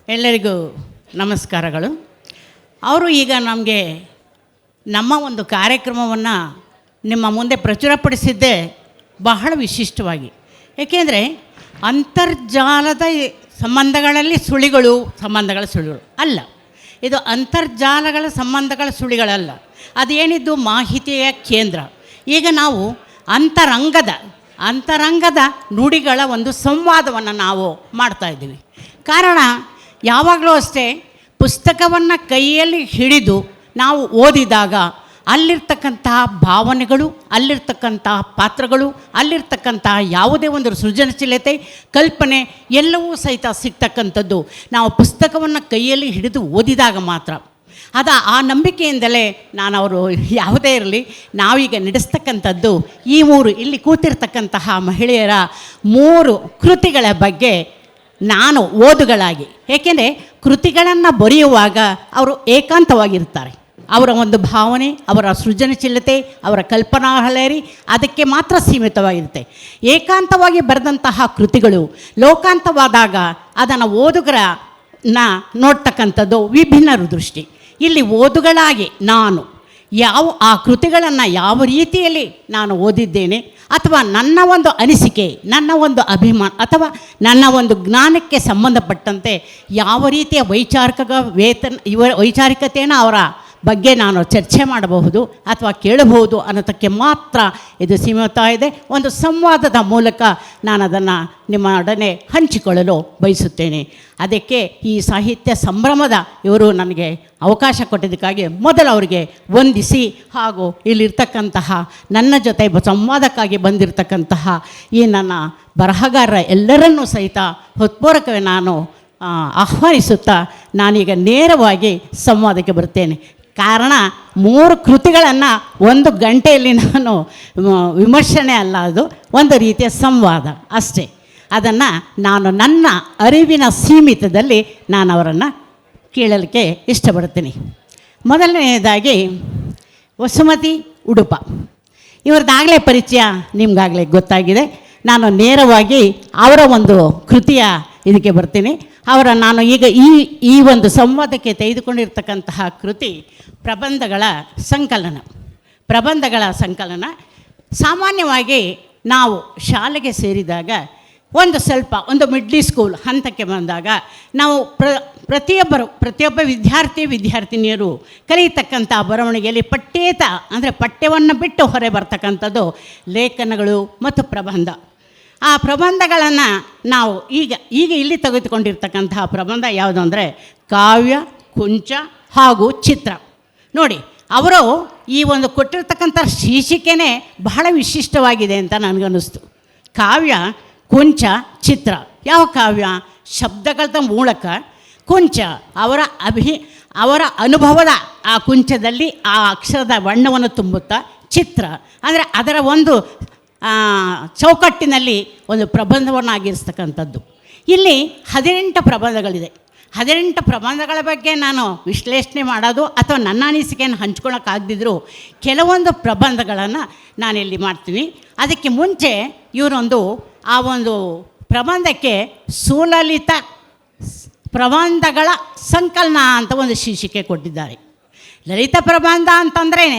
ಎಲ್ಲರಿಗೂ ನಮಸ್ಕಾರಗಳು. ಅವರು ಈಗ ನಮಗೆ ನಮ್ಮ ಒಂದು ಕಾರ್ಯಕ್ರಮವನ್ನು ನಿಮ್ಮ ಮುಂದೆ ಪ್ರಚುರಪಡಿಸಿದ್ದೇ ಬಹಳ ವಿಶಿಷ್ಟವಾಗಿ. ಏಕೆಂದರೆ ಅಂತರ್ಜಾಲದ ಸಂಬಂಧಗಳಲ್ಲಿ ಸಂಬಂಧಗಳ ಸುಳಿಗಳು ಅಲ್ಲ, ಇದು ಅಂತರ್ಜಾಲಗಳ ಸಂಬಂಧಗಳ ಸುಳಿಗಳಲ್ಲ, ಅದೇನಿದ್ದು ಮಾಹಿತಿಯ ಕೇಂದ್ರ. ಈಗ ನಾವು ಅಂತರಂಗದ ನುಡಿಗಳ ಒಂದು ಸಂವಾದವನ್ನು ನಾವು ಮಾಡ್ತಾಯಿದ್ದೀವಿ. ಕಾರಣ ಯಾವಾಗಲೂ ಅಷ್ಟೇ, ಪುಸ್ತಕವನ್ನು ಕೈಯಲ್ಲಿ ಹಿಡಿದು ನಾವು ಓದಿದಾಗ ಅಲ್ಲಿರ್ತಕ್ಕಂತಹ ಭಾವನೆಗಳು, ಅಲ್ಲಿರ್ತಕ್ಕಂತಹ ಪಾತ್ರಗಳು, ಅಲ್ಲಿರ್ತಕ್ಕಂತಹ ಯಾವುದೇ ಒಂದು ಸೃಜನಶೀಲತೆ, ಕಲ್ಪನೆ ಎಲ್ಲವೂ ಸಹಿತ ಸಿಗ್ತಕ್ಕಂಥದ್ದು ನಾವು ಪುಸ್ತಕವನ್ನು ಕೈಯಲ್ಲಿ ಹಿಡಿದು ಓದಿದಾಗ ಮಾತ್ರ. ಆ ನಂಬಿಕೆಯಿಂದಲೇ ಅವರು ಯಾವುದೇ ಇರಲಿ, ನಾವೀಗ ನಡೆಸ್ತಕ್ಕಂಥದ್ದು ಈ ಇಲ್ಲಿ ಕೂತಿರ್ತಕ್ಕಂತಹ ಮಹಿಳೆಯರ 3 ಕೃತಿಗಳ ಬಗ್ಗೆ ನಾನು ಓದುಗಳಾಗಿ, ಏಕೆಂದರೆ ಕೃತಿಗಳನ್ನು ಬರೆಯುವಾಗ ಅವರು ಏಕಾಂತವಾಗಿರ್ತಾರೆ. ಅವರ ಒಂದು ಭಾವನೆ, ಅವರ ಸೃಜನಶೀಲತೆ, ಅವರ ಕಲ್ಪನಾ ಲಹರಿ ಅದಕ್ಕೆ ಮಾತ್ರ ಸೀಮಿತವಾಗಿರುತ್ತೆ. ಏಕಾಂತವಾಗಿ ಬರೆದಂತಹ ಕೃತಿಗಳು ಲೋಕಾಂತವಾದಾಗ ಅದನ್ನು ಓದುಗರನ್ನ ನೋಡ್ತಕ್ಕಂಥದ್ದು ವಿಭಿನ್ನ ದೃಷ್ಟಿ. ಇಲ್ಲಿ ಓದುಗಳಾಗಿ ನಾನು ಆ ಕೃತಿಗಳನ್ನು ಯಾವ ರೀತಿಯಲ್ಲಿ ನಾನು ಓದಿದ್ದೇನೆ, ಅಥವಾ ನನ್ನ ಒಂದು ಅನಿಸಿಕೆ, ನನ್ನ ಒಂದು ಅಭಿಮಾನ, ಅಥವಾ ನನ್ನ ಒಂದು ಜ್ಞಾನಕ್ಕೆ ಸಂಬಂಧಪಟ್ಟಂತೆ ಯಾವ ರೀತಿಯ ವೈಚಾರಿಕತೆಯನ್ನು ಅವರ ಬಗ್ಗೆ ನಾನು ಚರ್ಚೆ ಮಾಡಬಹುದು ಅಥವಾ ಕೇಳಬಹುದು ಅನ್ನೋದಕ್ಕೆ ಮಾತ್ರ ಇದು ಸೀಮಿತ ಇದೆ. ಒಂದು ಸಂವಾದದ ಮೂಲಕ ನಾನು ಅದನ್ನು ನಿಮ್ಮೊಡನೆ ಹಂಚಿಕೊಳ್ಳಲು ಬಯಸುತ್ತೇನೆ. ಅದಕ್ಕೆ ಈ ಸಾಹಿತ್ಯ ಸಂಭ್ರಮದ ಇವರು ನನಗೆ ಅವಕಾಶ ಕೊಟ್ಟಿದ್ದಕ್ಕಾಗಿ ಮೊದಲು ಅವರಿಗೆ ವಂದಿಸಿ, ಹಾಗೂ ಇಲ್ಲಿರ್ತಕ್ಕಂತಹ ನನ್ನ ಜೊತೆ ಸಂವಾದಕ್ಕಾಗಿ ಬಂದಿರತಕ್ಕಂತಹ ಈ ನನ್ನ ಬರಹಗಾರರ ಎಲ್ಲರನ್ನೂ ಸಹಿತ ಹೃತ್ಪೂರ್ವಕವೇ ನಾನು ಆಹ್ವಾನಿಸುತ್ತಾ ನಾನೀಗ ನೇರವಾಗಿ ಸಂವಾದಕ್ಕೆ ಬರ್ತೇನೆ. ಕಾರಣ 3 ಕೃತಿಗಳನ್ನು 1 ಗಂಟೆಯಲ್ಲಿ ನಾನು ವಿಮರ್ಶನೆ ಅಲ್ಲ, ಅದು ಒಂದು ರೀತಿಯ ಸಂವಾದ ಅಷ್ಟೇ. ಅದನ್ನು ನಾನು ನನ್ನ ಅರಿವಿನ ಸೀಮಿತದಲ್ಲಿ ನಾನು ಅವರನ್ನು ಕೇಳಲಿಕ್ಕೆ ಇಷ್ಟಪಡ್ತೀನಿ. ಮೊದಲನೆಯದಾಗಿ ವಸುಮತಿ ಉಡುಪ, ಇವ್ರದ್ದಾಗಲೇ ಪರಿಚಯ ನಿಮಗಾಗಲೇ ಗೊತ್ತಾಗಿದೆ. ನಾನು ನೇರವಾಗಿ ಅವರ ಒಂದು ಕೃತಿಯ ಇದಕ್ಕೆ ಬರ್ತೀನಿ. ನಾನು ಈಗ ಈ ಒಂದು ಸಂವಾದಕ್ಕೆ ತೆಗೆದುಕೊಂಡಿರ್ತಕ್ಕಂತಹ ಕೃತಿ ಪ್ರಬಂಧಗಳ ಸಂಕಲನ. ಸಾಮಾನ್ಯವಾಗಿ ನಾವು ಶಾಲೆಗೆ ಸೇರಿದಾಗ ಒಂದು ಮಿಡ್ಲಿ ಸ್ಕೂಲ್ ಹಂತಕ್ಕೆ ಬಂದಾಗ ನಾವು ಪ್ರತಿಯೊಬ್ಬ ವಿದ್ಯಾರ್ಥಿನಿಯರು ಕಲಿಯತಕ್ಕಂಥ ಬರವಣಿಗೆಯಲ್ಲಿ ಪಠ್ಯವನ್ನು ಬಿಟ್ಟು ಹೊರ ಬರ್ತಕ್ಕಂಥದ್ದು ಲೇಖನಗಳು ಮತ್ತು ಪ್ರಬಂಧ. ಆ ಪ್ರಬಂಧಗಳನ್ನು ನಾವು ಈಗ ಇಲ್ಲಿ ತೆಗೆದುಕೊಂಡಿರ್ತಕ್ಕಂತಹ ಪ್ರಬಂಧ ಯಾವುದು ಅಂದರೆ ಕಾವ್ಯ, ಕುಂಚ ಹಾಗೂ ಚಿತ್ರ. ನೋಡಿ, ಅವರು ಈ ಒಂದು ಕೊಟ್ಟಿರ್ತಕ್ಕಂಥ ಶೀರ್ಷಿಕೆನೇ ಬಹಳ ವಿಶಿಷ್ಟವಾಗಿದೆ ಅಂತ ನನಗನ್ನಿಸ್ತು. ಕಾವ್ಯ, ಕುಂಚ, ಚಿತ್ರ. ಯಾವ ಕಾವ್ಯ? ಶಬ್ದಗಳ ಮೂಲಕ. ಕುಂಚ ಅವರ ಅನುಭವದ ಆ ಕುಂಚದಲ್ಲಿ ಆ ಅಕ್ಷರದ ಬಣ್ಣವನ್ನು ತುಂಬುತ್ತಾ. ಚಿತ್ರ ಅಂದರೆ ಅದರ ಒಂದು ಚೌಕಟ್ಟಿನಲ್ಲಿ ಒಂದು ಪ್ರಬಂಧವನ್ನು ಆಗಿರ್ತಕ್ಕಂಥದ್ದು. ಇಲ್ಲಿ 18 ಪ್ರಬಂಧಗಳಿದೆ. 18 ಪ್ರಬಂಧಗಳ ಬಗ್ಗೆ ನಾನು ವಿಶ್ಲೇಷಣೆ ಮಾಡೋದು ಅಥವಾ ನನ್ನ ಅನಿಸಿಕೆಯನ್ನು ಹಂಚ್ಕೊಳ್ಳೋಕ್ಕಾಗದಿದ್ದರೂ ಕೆಲವೊಂದು ಪ್ರಬಂಧಗಳನ್ನು ನಾನಿಲ್ಲಿ ಮಾಡ್ತೀನಿ. ಅದಕ್ಕೆ ಮುಂಚೆ ಇವರೊಂದು ಆ ಒಂದು ಪ್ರಬಂಧಕ್ಕೆ ಸುಲಲಿತ ಪ್ರಬಂಧಗಳ ಸಂಕಲನ ಅಂತ ಒಂದು ಶೀರ್ಷಿಕೆ ಕೊಟ್ಟಿದ್ದಾರೆ. ಲಲಿತ ಪ್ರಬಂಧ ಅಂತಂದ್ರೇ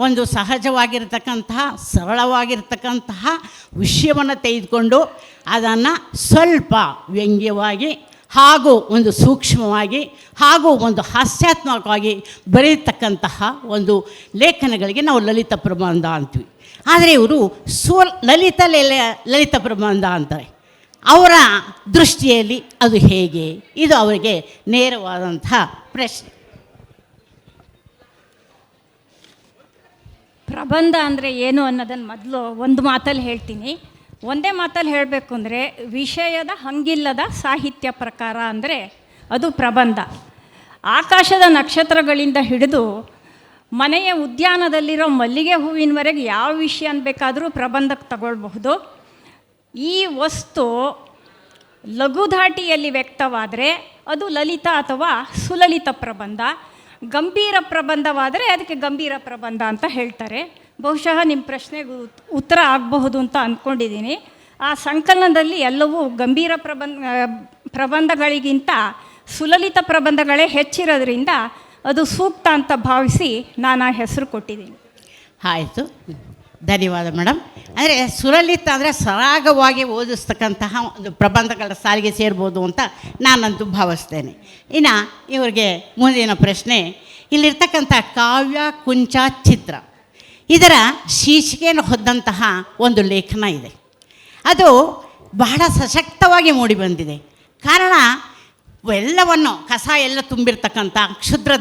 ಒಂದು ಸಹಜವಾಗಿರ್ತಕ್ಕಂತಹ ಸರಳವಾಗಿರ್ತಕ್ಕಂತಹ ವಿಷಯವನ್ನು ತೆಗೆದುಕೊಂಡು ಅದನ್ನು ಸ್ವಲ್ಪ ವ್ಯಂಗ್ಯವಾಗಿ ಹಾಗೂ ಒಂದು ಸೂಕ್ಷ್ಮವಾಗಿ ಹಾಗೂ ಒಂದು ಹಾಸ್ಯಾತ್ಮಕವಾಗಿ ಬರೆಯತಕ್ಕಂತಹ ಒಂದು ಲೇಖನಗಳಿಗೆ ನಾವು ಲಲಿತ ಪ್ರಬಂಧ ಅಂತೀವಿ. ಆದರೆ ಇವರು ಲಲಿತ ಪ್ರಬಂಧ ಅಂತಾರೆ. ಅವರ ದೃಷ್ಟಿಯಲ್ಲಿ ಅದು ಹೇಗೆ? ಇದು ಅವರಿಗೆ ನೇರವಾದಂತಹ ಪ್ರಶ್ನೆ. ಪ್ರಬಂಧ ಅಂದರೆ ಏನು ಅನ್ನೋದನ್ನು ಮೊದಲು ಒಂದು ಮಾತಲ್ಲಿ ಹೇಳ್ತೀನಿ. ಒಂದೇ ಮಾತಲ್ಲಿ ಹೇಳಬೇಕು ಅಂದರೆ, ವಿಷಯದ ಹಂಗಿಲ್ಲದ ಸಾಹಿತ್ಯ ಪ್ರಕಾರ ಅಂದರೆ ಅದು ಪ್ರಬಂಧ. ಆಕಾಶದ ನಕ್ಷತ್ರಗಳಿಂದ ಹಿಡಿದು ಮನೆಯ ಉದ್ಯಾನದಲ್ಲಿರೋ ಮಲ್ಲಿಗೆ ಹೂವಿನವರೆಗೆ ಯಾವ ವಿಷಯನ ಬೇಕಾದರೂ ಪ್ರಬಂಧಕ್ಕೆ ತಗೊಳ್ಬಹುದು. ಈ ವಸ್ತು ಲಘುಧಾಟಿಯಲ್ಲಿ ವ್ಯಕ್ತವಾದರೆ ಅದು ಲಲಿತ ಅಥವಾ ಸುಲಲಿತ ಪ್ರಬಂಧ. ಗಂಭೀರ ಪ್ರಬಂಧವಾದರೆ ಅದಕ್ಕೆ ಗಂಭೀರ ಪ್ರಬಂಧ ಅಂತ ಹೇಳ್ತಾರೆ. ಬಹುಶಃ ನಿಮ್ಮ ಪ್ರಶ್ನೆಗೆ ಉತ್ತರ ಆಗಬಹುದು ಅಂತ ಅಂದ್ಕೊಂಡಿದ್ದೀನಿ. ಆ ಸಂಕಲನದಲ್ಲಿ ಎಲ್ಲವೂ ಗಂಭೀರ ಪ್ರಬಂಧಗಳಿಗಿಂತ ಸುಲಲಿತ ಪ್ರಬಂಧಗಳೇ ಹೆಚ್ಚಿರೋದ್ರಿಂದ ಅದು ಸೂಕ್ತ ಅಂತ ಭಾವಿಸಿ ನಾನು ಆ ಹೆಸರು ಕೊಟ್ಟಿದ್ದೀನಿ. ಆಯಿತು, ಧನ್ಯವಾದ ಮೇಡಮ್. ಅಂದರೆ ಸುಲಲಿತ ಅಂದರೆ ಸರಾಗವಾಗಿ ಓದಿಸ್ತಕ್ಕಂತಹ ಒಂದು ಪ್ರಬಂಧಗಳ ಸಾಲಿಗೆ ಸೇರ್ಬೋದು ಅಂತ ನಾನಂತೂ ಭಾವಿಸ್ತೇನೆ. ಇನ್ನು ಇವರಿಗೆ ಮುಂದಿನ ಪ್ರಶ್ನೆ, ಇಲ್ಲಿರ್ತಕ್ಕಂಥ ಕಾವ್ಯ ಕುಂಚ ಚಿತ್ರ ಇದರ ಶೀರ್ಷಿಕೆಯನ್ನು ಹೊಂದಂತಹ ಒಂದು ಲೇಖನ ಇದೆ. ಅದು ಬಹಳ ಸಶಕ್ತವಾಗಿ ಮೂಡಿಬಂದಿದೆ. ಕಾರಣ ಎಲ್ಲವನ್ನು ಕಸ ಎಲ್ಲ ತುಂಬಿರ್ತಕ್ಕಂಥ ಕ್ಷುದ್ರ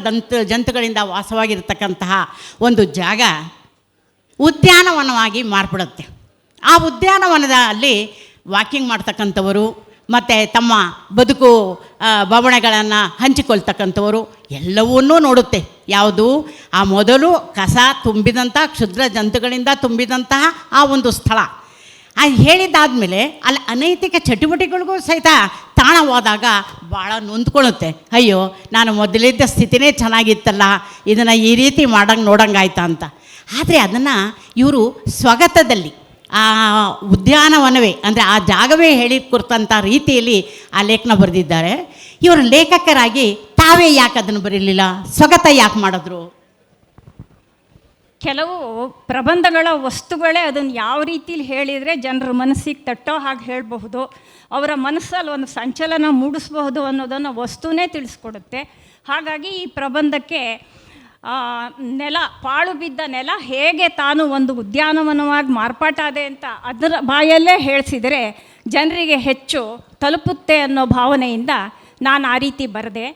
ಜಂತುಗಳಿಂದ ವಾಸವಾಗಿರ್ತಕ್ಕಂತಹ ಒಂದು ಜಾಗ ಉದ್ಯಾನವನವಾಗಿ ಮಾರ್ಪಡುತ್ತೆ. ಆ ಉದ್ಯಾನವನದಲ್ಲಿ ವಾಕಿಂಗ್ ಮಾಡ್ತಕ್ಕಂಥವರು ಮತ್ತು ತಮ್ಮ ಬದುಕು ಬವಣೆಗಳನ್ನು ಹಂಚಿಕೊಳ್ತಕ್ಕಂಥವರು ಎಲ್ಲವನ್ನೂ ನೋಡುತ್ತೆ. ಯಾವುದು ಆ ಮೊದಲು ಕಸ ತುಂಬಿದಂಥ ಕ್ಷುದ್ರ ಜಂತುಗಳಿಂದ ತುಂಬಿದಂತಹ ಆ ಒಂದು ಸ್ಥಳ. ಅದು ಹೇಳಿದ್ದಾದಮೇಲೆ ಅಲ್ಲಿ ಅನೈತಿಕ ಚಟುವಟಿಕೆಗಳಿಗೂ ಸಹಿತ ತಾಣವಾದಾಗ ಭಾಳ ನೊಂದ್ಕೊಳ್ಳುತ್ತೆ. ಅಯ್ಯೋ, ನಾನು ಮೊದಲಿದ್ದ ಸ್ಥಿತಿನೇ ಚೆನ್ನಾಗಿತ್ತಲ್ಲ, ಇದನ್ನು ಈ ರೀತಿ ನೋಡಂಗಾಯ್ತಾ ಅಂತ. ಆದರೆ ಅದನ್ನು ಇವರು ಸ್ವಗತದಲ್ಲಿ ಆ ಉದ್ಯಾನವನವೇ ಅಂದರೆ ಆ ಜಾಗವೇ ಹೇಳಿಕೊಡ್ತಂಥ ರೀತಿಯಲ್ಲಿ ಆ ಲೇಖನ ಬರೆದಿದ್ದಾರೆ. ಇವರು ಲೇಖಕರಾಗಿ ತಾವೇ ಯಾಕೆ ಅದನ್ನು ಬರೀಲಿಲ್ಲ, ಸ್ವಗತ ಯಾಕೆ ಮಾಡಿದ್ರು? ಕೆಲವು ಪ್ರಬಂಧಗಳ ವಸ್ತುಗಳೇ ಅದನ್ನು ಯಾವ ರೀತಿಲಿ ಹೇಳಿದರೆ ಜನರ ಮನಸ್ಸಿಗೆ ತಟ್ಟೋ ಹಾಗೆ ಹೇಳಬಹುದು, ಅವರ ಮನಸ್ಸಲ್ಲಿ ಒಂದು ಸಂಚಲನ ಮೂಡಿಸಬಹುದು ಅನ್ನೋದನ್ನು ವಸ್ತುನೇ ತಿಳಿಸ್ಕೊಡುತ್ತೆ. ಹಾಗಾಗಿ ಈ ಪ್ರಬಂಧಕ್ಕೆ ನೆಲ, ಪಾಳು ಬಿದ್ದ ನೆಲ ಹೇಗೆ ತಾನು ಒಂದು ಉದ್ಯಾನವನವಾಗಿ ಮಾರ್ಪಾಟಾದೆ ಅಂತ ಅದರ ಬಾಯಲ್ಲೇ ಹೇಳಿಸಿದರೆ ಜನರಿಗೆ ಹೆಚ್ಚು ತಲುಪುತ್ತೆ ಅನ್ನೋ ಭಾವನೆಯಿಂದ ನಾನು ಆ ರೀತಿ ಬರೆದೆ.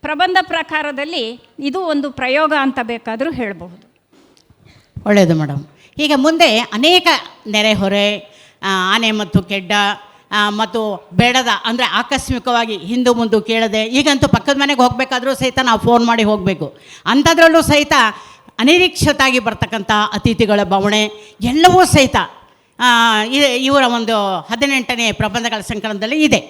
ಪ್ರಬಂಧ ಪ್ರಕಾರದಲ್ಲಿ ಇದು ಒಂದು ಪ್ರಯೋಗ ಅಂತ ಬೇಕಾದರೂ ಹೇಳಬಹುದು. ಒಳ್ಳೆಯದು ಮೇಡಮ್. ಈಗ ಮುಂದೆ ಅನೇಕ ನೆರೆಹೊರೆ, ಆನೆ ಮತ್ತು ಕೆಡ್ಡ ಮತ್ತು ಬೇಡದ ಅಂದರೆ ಆಕಸ್ಮಿಕವಾಗಿ ಹಿಂದು ಮುಂದೆ ಕೇಳದೆ, ಈಗಂತೂ ಪಕ್ಕದ ಮನೆಗೆ ಹೋಗಬೇಕಾದ್ರೂ ಸಹಿತ ನಾವು ಫೋನ್ ಮಾಡಿ ಹೋಗಬೇಕು. ಅಂಥದ್ರಲ್ಲೂ ಸಹಿತ ಅನಿರೀಕ್ಷಿತಾಗಿ ಬರ್ತಕ್ಕಂಥ ಅತಿಥಿಗಳ ಬವಣೆ ಎಲ್ಲವೂ ಸಹಿತ ಇವರ ಒಂದು 18ನೇ ಪ್ರಬಂಧಗಳ ಸಂಕಲನದಲ್ಲಿ ಇದೆ.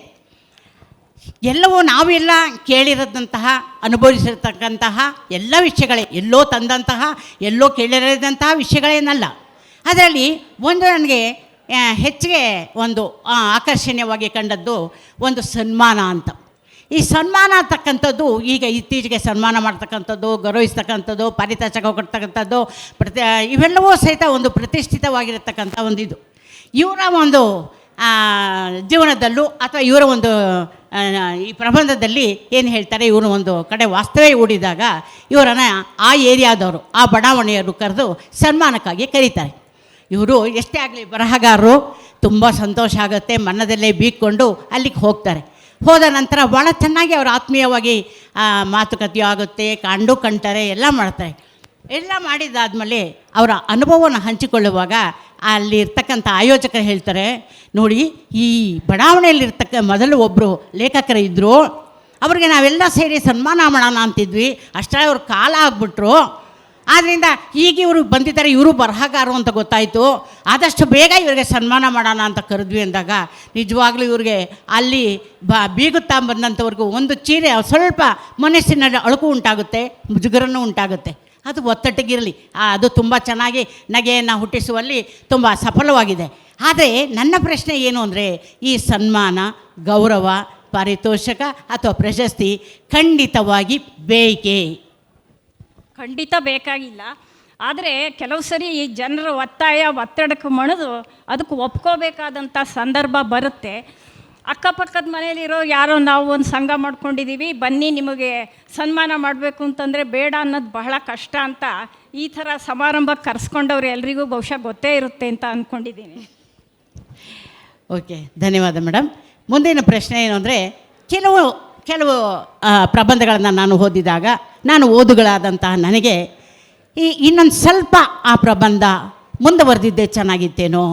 ಎಲ್ಲವೂ ನಾವೆಲ್ಲ ಕೇಳಿರದಂತಹ ಅನುಭವಿಸಿರ್ತಕ್ಕಂತಹ ಎಲ್ಲ ವಿಷಯಗಳೇ, ಎಲ್ಲೋ ತಂದಂತಹ ಎಲ್ಲೋ ಕೇಳಿರದಂತಹ ವಿಷಯಗಳೇನಲ್ಲ. ಅದರಲ್ಲಿ ಒಂದು ನನಗೆ ಹೆಚ್ಚಿಗೆ ಒಂದು ಆಕರ್ಷಣೀಯವಾಗಿ ಕಂಡದ್ದು ಒಂದು ಸನ್ಮಾನ ಅಂತ. ಈ ಸನ್ಮಾನ ಅಂತಕ್ಕಂಥದ್ದು ಈಗ ಇತ್ತೀಚೆಗೆ ಸನ್ಮಾನ ಮಾಡ್ತಕ್ಕಂಥದ್ದು, ಗೌರವಿಸ್ತಕ್ಕಂಥದ್ದು, ಪಾರಿತೋಷಕ ಕೊಡ್ತಕ್ಕಂಥದ್ದು ಇವೆಲ್ಲವೂ ಸಹಿತ ಒಂದು ಪ್ರತಿಷ್ಠಿತವಾಗಿರತಕ್ಕಂಥ ಒಂದು ಇದು. ಇವರ ಒಂದು ಜೀವನದಲ್ಲೂ ಅಥವಾ ಇವರ ಒಂದು ಈ ಪ್ರಬಂಧದಲ್ಲಿ ಏನು ಹೇಳ್ತಾರೆ, ಇವರು ಒಂದು ಕಡೆ ವಾಸ್ತವೇ ಹೂಡಿದಾಗ ಇವರನ್ನು ಆ ಏರಿಯಾದವರು, ಆ ಬಡಾವಣೆಯವರು ಕರೆದು ಸನ್ಮಾನಕ್ಕಾಗಿ ಕರೀತಾರೆ. ಇವರು ಎಷ್ಟೇ ಆಗಲಿ ಬರಹಗಾರರು, ತುಂಬ ಸಂತೋಷ ಆಗುತ್ತೆ, ಮನದಲ್ಲೇ ಬೀಗ್ಕೊಂಡು ಅಲ್ಲಿಗೆ ಹೋಗ್ತಾರೆ. ಹೋದ ನಂತರ ಭಾಳ ಚೆನ್ನಾಗಿ ಅವರು ಆತ್ಮೀಯವಾಗಿ ಮಾತುಕತೆಯೂ ಆಗುತ್ತೆ, ಕಂಡರೆ ಎಲ್ಲ ಮಾಡ್ತಾರೆ. ಎಲ್ಲ ಮಾಡಿದಾದಮೇಲೆ ಅವರ ಅನುಭವವನ್ನು ಹಂಚಿಕೊಳ್ಳುವಾಗ ಅಲ್ಲಿ ಇರ್ತಕ್ಕಂಥ ಆಯೋಜಕರು ಹೇಳ್ತಾರೆ, ನೋಡಿ ಈ ಬಡಾವಣೆಯಲ್ಲಿರ್ತಕ್ಕ ಮೊದಲು ಒಬ್ಬರು ಲೇಖಕರು ಇದ್ದರು, ಅವ್ರಿಗೆ ನಾವೆಲ್ಲ ಸೇರಿ ಸನ್ಮಾನ ಮಾಡೋಣ ಅಂತಿದ್ವಿ, ಅಷ್ಟರಲ್ಲಿ ಅವ್ರು ಕಾಲ ಆಗ್ಬಿಟ್ರು. ಆದ್ದರಿಂದ ಈಗ ಇವರು ಬಂದಿದ್ದಾರೆ, ಇವರು ಬರಹಗಾರರು ಅಂತ ಗೊತ್ತಾಯಿತು, ಆದಷ್ಟು ಬೇಗ ಇವರಿಗೆ ಸನ್ಮಾನ ಮಾಡೋಣ ಅಂತ ಕರೆದ್ವಿ ಅಂದಾಗ ನಿಜವಾಗ್ಲೂ ಇವ್ರಿಗೆ ಅಲ್ಲಿ ಬೀಗುತ್ತಾ ಬಂದಂಥವ್ರಿಗೂ ಒಂದು ಚೀರೆ ಸ್ವಲ್ಪ ಮನಸ್ಸಿನಲ್ಲಿ ಅಳುಕು ಉಂಟಾಗುತ್ತೆ, ಮುಜುಗರನೂ ಉಂಟಾಗುತ್ತೆ. ಅದು ಒತ್ತಟ್ಟಿಗಿರಲಿ, ಅದು ತುಂಬ ಚೆನ್ನಾಗಿ ನಗೆಯನ್ನು ಹುಟ್ಟಿಸುವಲ್ಲಿ ತುಂಬ ಸಫಲವಾಗಿದೆ. ಆದರೆ ನನ್ನ ಪ್ರಶ್ನೆ ಏನು ಅಂದರೆ, ಈ ಸನ್ಮಾನ, ಗೌರವ, ಪಾರಿತೋಷಕ ಅಥವಾ ಪ್ರಶಸ್ತಿ ಖಂಡಿತವಾಗಿ ಬೇಕೇ? ಖಂಡಿತ ಬೇಕಾಗಿಲ್ಲ. ಆದರೆ ಕೆಲವು ಸರಿ ಈ ಜನರ ಒತ್ತಡಕ್ಕೆ ಮಣಿದು ಅದಕ್ಕೆ ಒಪ್ಕೋಬೇಕಾದಂಥ ಸಂದರ್ಭ ಬರುತ್ತೆ. ಅಕ್ಕಪಕ್ಕದ ಮನೇಲಿರೋ ಯಾರೋ ನಾವು ಒಂದು ಸಂಘ ಮಾಡ್ಕೊಂಡಿದ್ದೀವಿ, ಬನ್ನಿ ನಿಮಗೆ ಸನ್ಮಾನ ಮಾಡಬೇಕು ಅಂತಂದರೆ ಬೇಡ ಅನ್ನೋದು ಬಹಳ ಕಷ್ಟ ಅಂತ ಈ ಥರ ಸಮಾರಂಭಕ್ಕೆ ಕರೆಸ್ಕೊಂಡವ್ರು ಎಲ್ರಿಗೂ ಬಹುಶಃ ಗೊತ್ತೇ ಇರುತ್ತೆ ಅಂತ ಅಂದ್ಕೊಂಡಿದ್ದೀನಿ. ಓಕೆ, ಧನ್ಯವಾದ ಮೇಡಮ್. ಮುಂದಿನ ಪ್ರಶ್ನೆ ಏನು ಅಂದರೆ, ಕೆಲವು ಪ್ರಬಂಧಗಳನ್ನು ನಾನು ಓದಿದಾಗ ನಾನು ಓದುಗಳಾದಂತಹ ನನಗೆ ಇನ್ನೊಂದು ಸ್ವಲ್ಪ ಆ ಪ್ರಬಂಧ ಮುಂದುವರೆದಿದ್ದೇ ಚೆನ್ನಾಗಿತ್ತೇನೋ,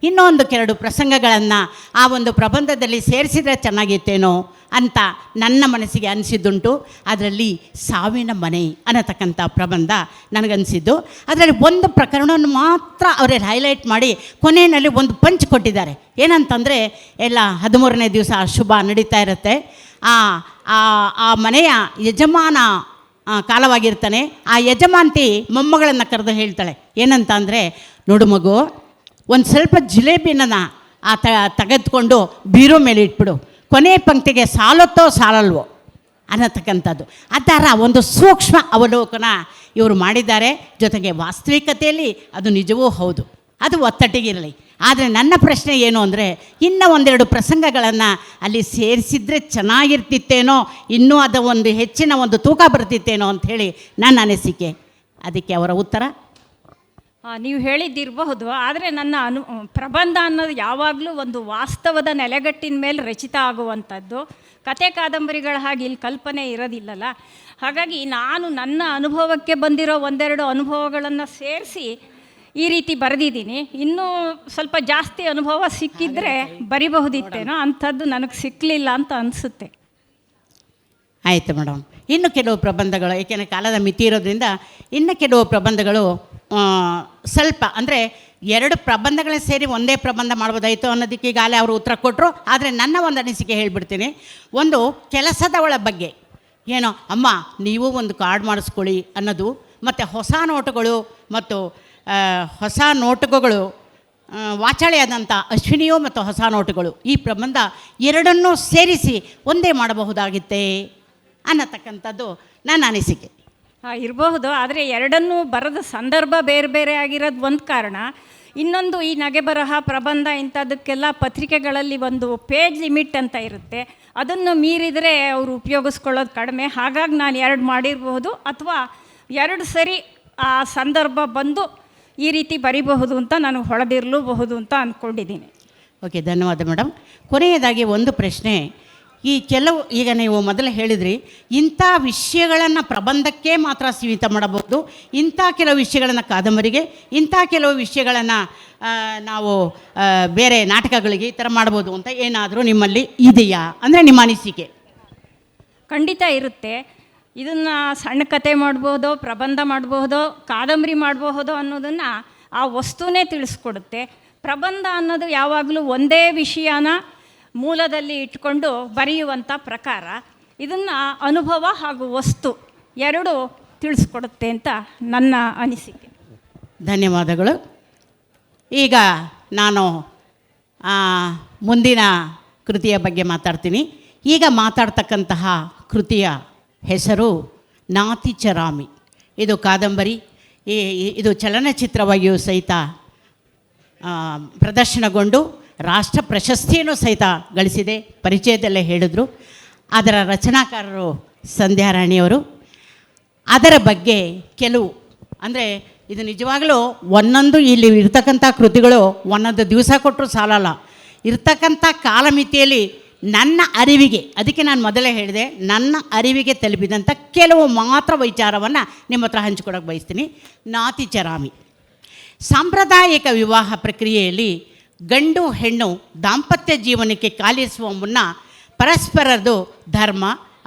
ಇನ್ನೊಂದು ಕೆಲವು ಪ್ರಸಂಗಗಳನ್ನು ಆ ಒಂದು ಪ್ರಬಂಧದಲ್ಲಿ ಸೇರಿಸಿದರೆ ಚೆನ್ನಾಗಿತ್ತೇನೋ ಅಂತ ನನ್ನ ಮನಸ್ಸಿಗೆ ಅನಿಸಿದ್ದುಂಟು. ಅದರಲ್ಲಿ ಸಾವಿನ ಮನೆ ಅನ್ನತಕ್ಕಂಥ ಪ್ರಬಂಧ ನನಗನ್ನಿಸಿದ್ದು. ಅದರಲ್ಲಿ ಒಂದು ಪ್ರಕರಣವನ್ನು ಮಾತ್ರ ಅವರಲ್ಲಿ ಹೈಲೈಟ್ ಮಾಡಿ ಕೊನೆಯಲ್ಲಿ ಒಂದು ಪಂಚ್ ಕೊಟ್ಟಿದ್ದಾರೆ. ಏನಂತಂದರೆ, ಎಲ್ಲ 13ನೇ ದಿವಸ ಶುಭ ನಡೀತಾ ಇರುತ್ತೆ. ಆ ಮನೆಯ ಯಜಮಾನ ಕಾಲವಾಗಿರ್ತಾನೆ. ಆ ಯಜಮಾಂತಿ ಮೊಮ್ಮಗಳನ್ನು ಕರೆದು ಹೇಳ್ತಾಳೆ, ಏನಂತ ಅಂದರೆ, ನೋಡು ಮಗು, ಒಂದು ಸ್ವಲ್ಪ ಜಿಲೇಬಿನ ತೆಗೆದುಕೊಂಡು ಬೀರೋ ಮೇಲೆ ಇಟ್ಬಿಡು, ಕೊನೆ ಪಂಕ್ತಿಗೆ ಸಾಲತ್ತೋ ಸಾಲಲ್ವೋ ಅನ್ನತಕ್ಕಂಥದ್ದು ಅದರ ಒಂದು ಸೂಕ್ಷ್ಮ ಅವಲೋಕನ ಇವರು ಮಾಡಿದ್ದಾರೆ. ಜೊತೆಗೆ ವಾಸ್ತವಿಕತೆಯಲ್ಲಿ ಅದು ನಿಜವೂ ಹೌದು, ಅದು ಒತ್ತಟ್ಟಿಗಿರಲಿ. ಆದರೆ ನನ್ನ ಪ್ರಶ್ನೆ ಏನು ಅಂದರೆ, ಇನ್ನೂ ಒಂದೆರಡು ಪ್ರಸಂಗಗಳನ್ನು ಅಲ್ಲಿ ಸೇರಿಸಿದ್ರೆ ಚೆನ್ನಾಗಿರ್ತಿತ್ತೇನೋ, ಇನ್ನೂ ಅದು ಒಂದು ಹೆಚ್ಚಿನ ಒಂದು ತೂಕ ಬರ್ತಿತ್ತೇನೋ ಅಂಥೇಳಿ ನನ್ನ ಅನಿಸಿಕೆ. ಅದಕ್ಕೆ ಅವರ ಉತ್ತರ? ನೀವು ಹೇಳಿದ್ದಿರಬಹುದು, ಆದರೆ ನನ್ನ ಪ್ರಬಂಧ ಅನ್ನೋದು ಯಾವಾಗಲೂ ಒಂದು ವಾಸ್ತವದ ನೆಲೆಗಟ್ಟಿನ ಮೇಲೆ ರಚಿತ ಆಗುವಂಥದ್ದು. ಕತೆ ಕಾದಂಬರಿಗಳ ಹಾಗೆ ಇಲ್ಲಿ ಕಲ್ಪನೆ ಇರೋದಿಲ್ಲಲ್ಲ. ಹಾಗಾಗಿ ನಾನು ನನ್ನ ಅನುಭವಕ್ಕೆ ಬಂದಿರೋ ಒಂದೆರಡು ಅನುಭವಗಳನ್ನು ಸೇರಿಸಿ ಈ ರೀತಿ ಬರೆದಿದ್ದೀನಿ. ಇನ್ನೂ ಸ್ವಲ್ಪ ಜಾಸ್ತಿ ಅನುಭವ ಸಿಕ್ಕಿದ್ರೆ ಬರಿಬಹುದಿತ್ತೇನೋ, ಅಂಥದ್ದು ನನಗೆ ಸಿಕ್ಕಲಿಲ್ಲ ಅಂತ ಅನಿಸುತ್ತೆ. ಆಯಿತು ಮೇಡಮ್. ಇನ್ನು ಕೆಲವು ಪ್ರಬಂಧಗಳು, ಏಕೆಂದರೆ ಕಾಲದ ಮಿತಿ ಇರೋದ್ರಿಂದ ಇನ್ನು ಕೆಲವು ಪ್ರಬಂಧಗಳು ಸ್ವಲ್ಪ ಅಂದರೆ 2 ಪ್ರಬಂಧಗಳೇ ಸೇರಿ ಒಂದೇ ಪ್ರಬಂಧ ಮಾಡ್ಬೋದಾಯಿತು ಅನ್ನೋದಕ್ಕೆ ಈಗಾಗಲೇ ಅವರು ಉತ್ತರ ಕೊಟ್ಟರು. ಆದರೆ ನನ್ನ ಒಂದು ಅನಿಸಿಕೆ ಹೇಳಿಬಿಡ್ತೀನಿ. ಒಂದು ಕೆಲಸದವಳ ಬಗ್ಗೆ, ಏನೋ ಅಮ್ಮ ನೀವು ಒಂದು ಕಾರ್ಡ್ ಮಾಡಿಸ್ಕೊಳ್ಳಿ ಅನ್ನೋದು, ಮತ್ತು ಹೊಸ ನೋಟುಗಳು ಮತ್ತು ಹೊಸ ನೋಟುಗಳು, ವಾಚಾಳಿಯಾದಂಥ ಅಶ್ವಿನಿಯು ಮತ್ತು ಹೊಸ ನೋಟುಗಳು, ಈ ಪ್ರಬಂಧ ಎರಡನ್ನೂ ಸೇರಿಸಿ ಒಂದೇ ಮಾಡಬಹುದಾಗಿತ್ತೇ ಅನ್ನತಕ್ಕಂಥದ್ದು ನನ್ನ ಅನಿಸಿಕೆ. ಇರಬಹುದು, ಆದರೆ ಎರಡನ್ನೂ ಬರೆದ ಸಂದರ್ಭ ಬೇರೆ ಬೇರೆ ಆಗಿರೋದು ಒಂದು ಕಾರಣ. ಇನ್ನೊಂದು, ಈ ನಗೆ ಬರಹ ಪ್ರಬಂಧ ಇಂಥದ್ದಕ್ಕೆಲ್ಲ ಪತ್ರಿಕೆಗಳಲ್ಲಿ ಒಂದು ಪೇಜ್ ಲಿಮಿಟ್ ಅಂತ ಇರುತ್ತೆ. ಅದನ್ನು ಮೀರಿದರೆ ಅವರು ಉಪಯೋಗಿಸ್ಕೊಳ್ಳೋದು ಕಡಿಮೆ. ಹಾಗಾಗಿ ನಾನು 2 ಮಾಡಿರಬಹುದು, ಅಥವಾ 2 ಸರಿ ಆ ಸಂದರ್ಭ ಬಂದು ಈ ರೀತಿ ಬರಿಬಹುದು ಅಂತ ನಾನು ಹೊಳೆದಿರಲೂಬಹುದು ಅಂತ ಅಂದ್ಕೊಂಡಿದ್ದೀನಿ. ಓಕೆ, ಧನ್ಯವಾದ ಮೇಡಮ್. ಕೊನೆಯದಾಗಿ ಒಂದು ಪ್ರಶ್ನೆ. ಈ ಕೆಲವು, ಈಗ ನೀವು ಮೊದಲು ಹೇಳಿದ್ರಿ, ಇಂಥ ವಿಷಯಗಳನ್ನು ಪ್ರಬಂಧಕ್ಕೆ ಮಾತ್ರ ಸೀಮಿತ ಮಾಡಬಹುದು, ಇಂಥ ಕೆಲವು ವಿಷಯಗಳನ್ನು ಕಾದಂಬರಿಗೆ, ಇಂಥ ಕೆಲವು ವಿಷಯಗಳನ್ನು ನಾವು ಬೇರೆ ನಾಟಕಗಳಿಗೆ ಈ ಥರ ಮಾಡ್ಬೋದು ಅಂತ ಏನಾದರೂ ನಿಮ್ಮಲ್ಲಿ ಇದೆಯಾ ಅಂದರೆ ನಿಮ್ಮ ಅನಿಸಿಕೆ? ಖಂಡಿತ ಇರುತ್ತೆ. ಇದನ್ನು ಸಣ್ಣ ಕತೆ ಮಾಡ್ಬೋದು, ಪ್ರಬಂಧ ಮಾಡಬಹುದು, ಕಾದಂಬರಿ ಮಾಡಬಹುದು ಅನ್ನೋದನ್ನು ಆ ವಸ್ತುನೇ ತಿಳಿಸ್ಕೊಡುತ್ತೆ. ಪ್ರಬಂಧ ಅನ್ನೋದು ಯಾವಾಗಲೂ ಒಂದೇ ವಿಷಯನ ಮೂಲದಲ್ಲಿ ಇಟ್ಕೊಂಡು ಬರೆಯುವಂಥ ಪ್ರಕಾರ. ಇದನ್ನು ಅನುಭವ ಹಾಗೂ ವಸ್ತು 2 ತಿಳಿಸ್ಕೊಡುತ್ತೆ ಅಂತ ನನ್ನ ಅನಿಸಿಕೆ. ಧನ್ಯವಾದಗಳು. ಈಗ ನಾನು ಮುಂದಿನ ಕೃತಿಯ ಬಗ್ಗೆ ಮಾತಾಡ್ತೀನಿ. ಈಗ ಮಾತಾಡ್ತಕ್ಕಂತಹ ಕೃತಿಯ ಹೆಸರು ನಾತಿಚರಾಮಿ. ಇದು ಕಾದಂಬರಿ. ಇದು ಚಲನಚಿತ್ರವಾಗಿಯೂ ಸಹಿತ ಪ್ರದರ್ಶನಗೊಂಡು ರಾಷ್ಟ್ರ ಪ್ರಶಸ್ತಿಯನ್ನು ಸಹಿತ ಗಳಿಸಿದೆ. ಪರಿಚಯದಲ್ಲೇ ಹೇಳಿದ್ರು. ಅದರ ರಚನಾಕಾರರು ಸಂಧ್ಯಾರಾಣಿಯವರು. ಅದರ ಬಗ್ಗೆ ಕೆಲವು ಅಂದರೆ, ಇದು ನಿಜವಾಗಲೂ ಒಂದೊಂದು ಇಲ್ಲಿ ಇರ್ತಕ್ಕಂಥ ಕೃತಿಗಳು ಒಂದೊಂದು ದಿವಸ ಕೊಟ್ಟರು ಸಾಲಲ್ಲ. ಇರ್ತಕ್ಕಂಥ ಕಾಲಮಿತಿಯಲ್ಲಿ ನನ್ನ ಅರಿವಿಗೆ, ಅದಕ್ಕೆ ನಾನು ಮೊದಲೇ ಹೇಳಿದೆ, ನನ್ನ ಅರಿವಿಗೆ ತಲುಪಿದಂಥ ಕೆಲವು ಮಾತ್ರ ವಿಚಾರವನ್ನು ನಿಮ್ಮ ಹತ್ರ ಹಂಚಿಕೊಡೋಕೆ ಬಯಸ್ತೀನಿ. ನಾತಿಚರಾಮಿ. ಸಾಂಪ್ರದಾಯಿಕ ವಿವಾಹ ಪ್ರಕ್ರಿಯೆಯಲ್ಲಿ ಗಂಡು ಹೆಣ್ಣು ದಾಂಪತ್ಯ ಜೀವನಕ್ಕೆ ಕಾಲಿಸುವ ಮುನ್ನ ಪರಸ್ಪರದ್ದು ಧರ್ಮ,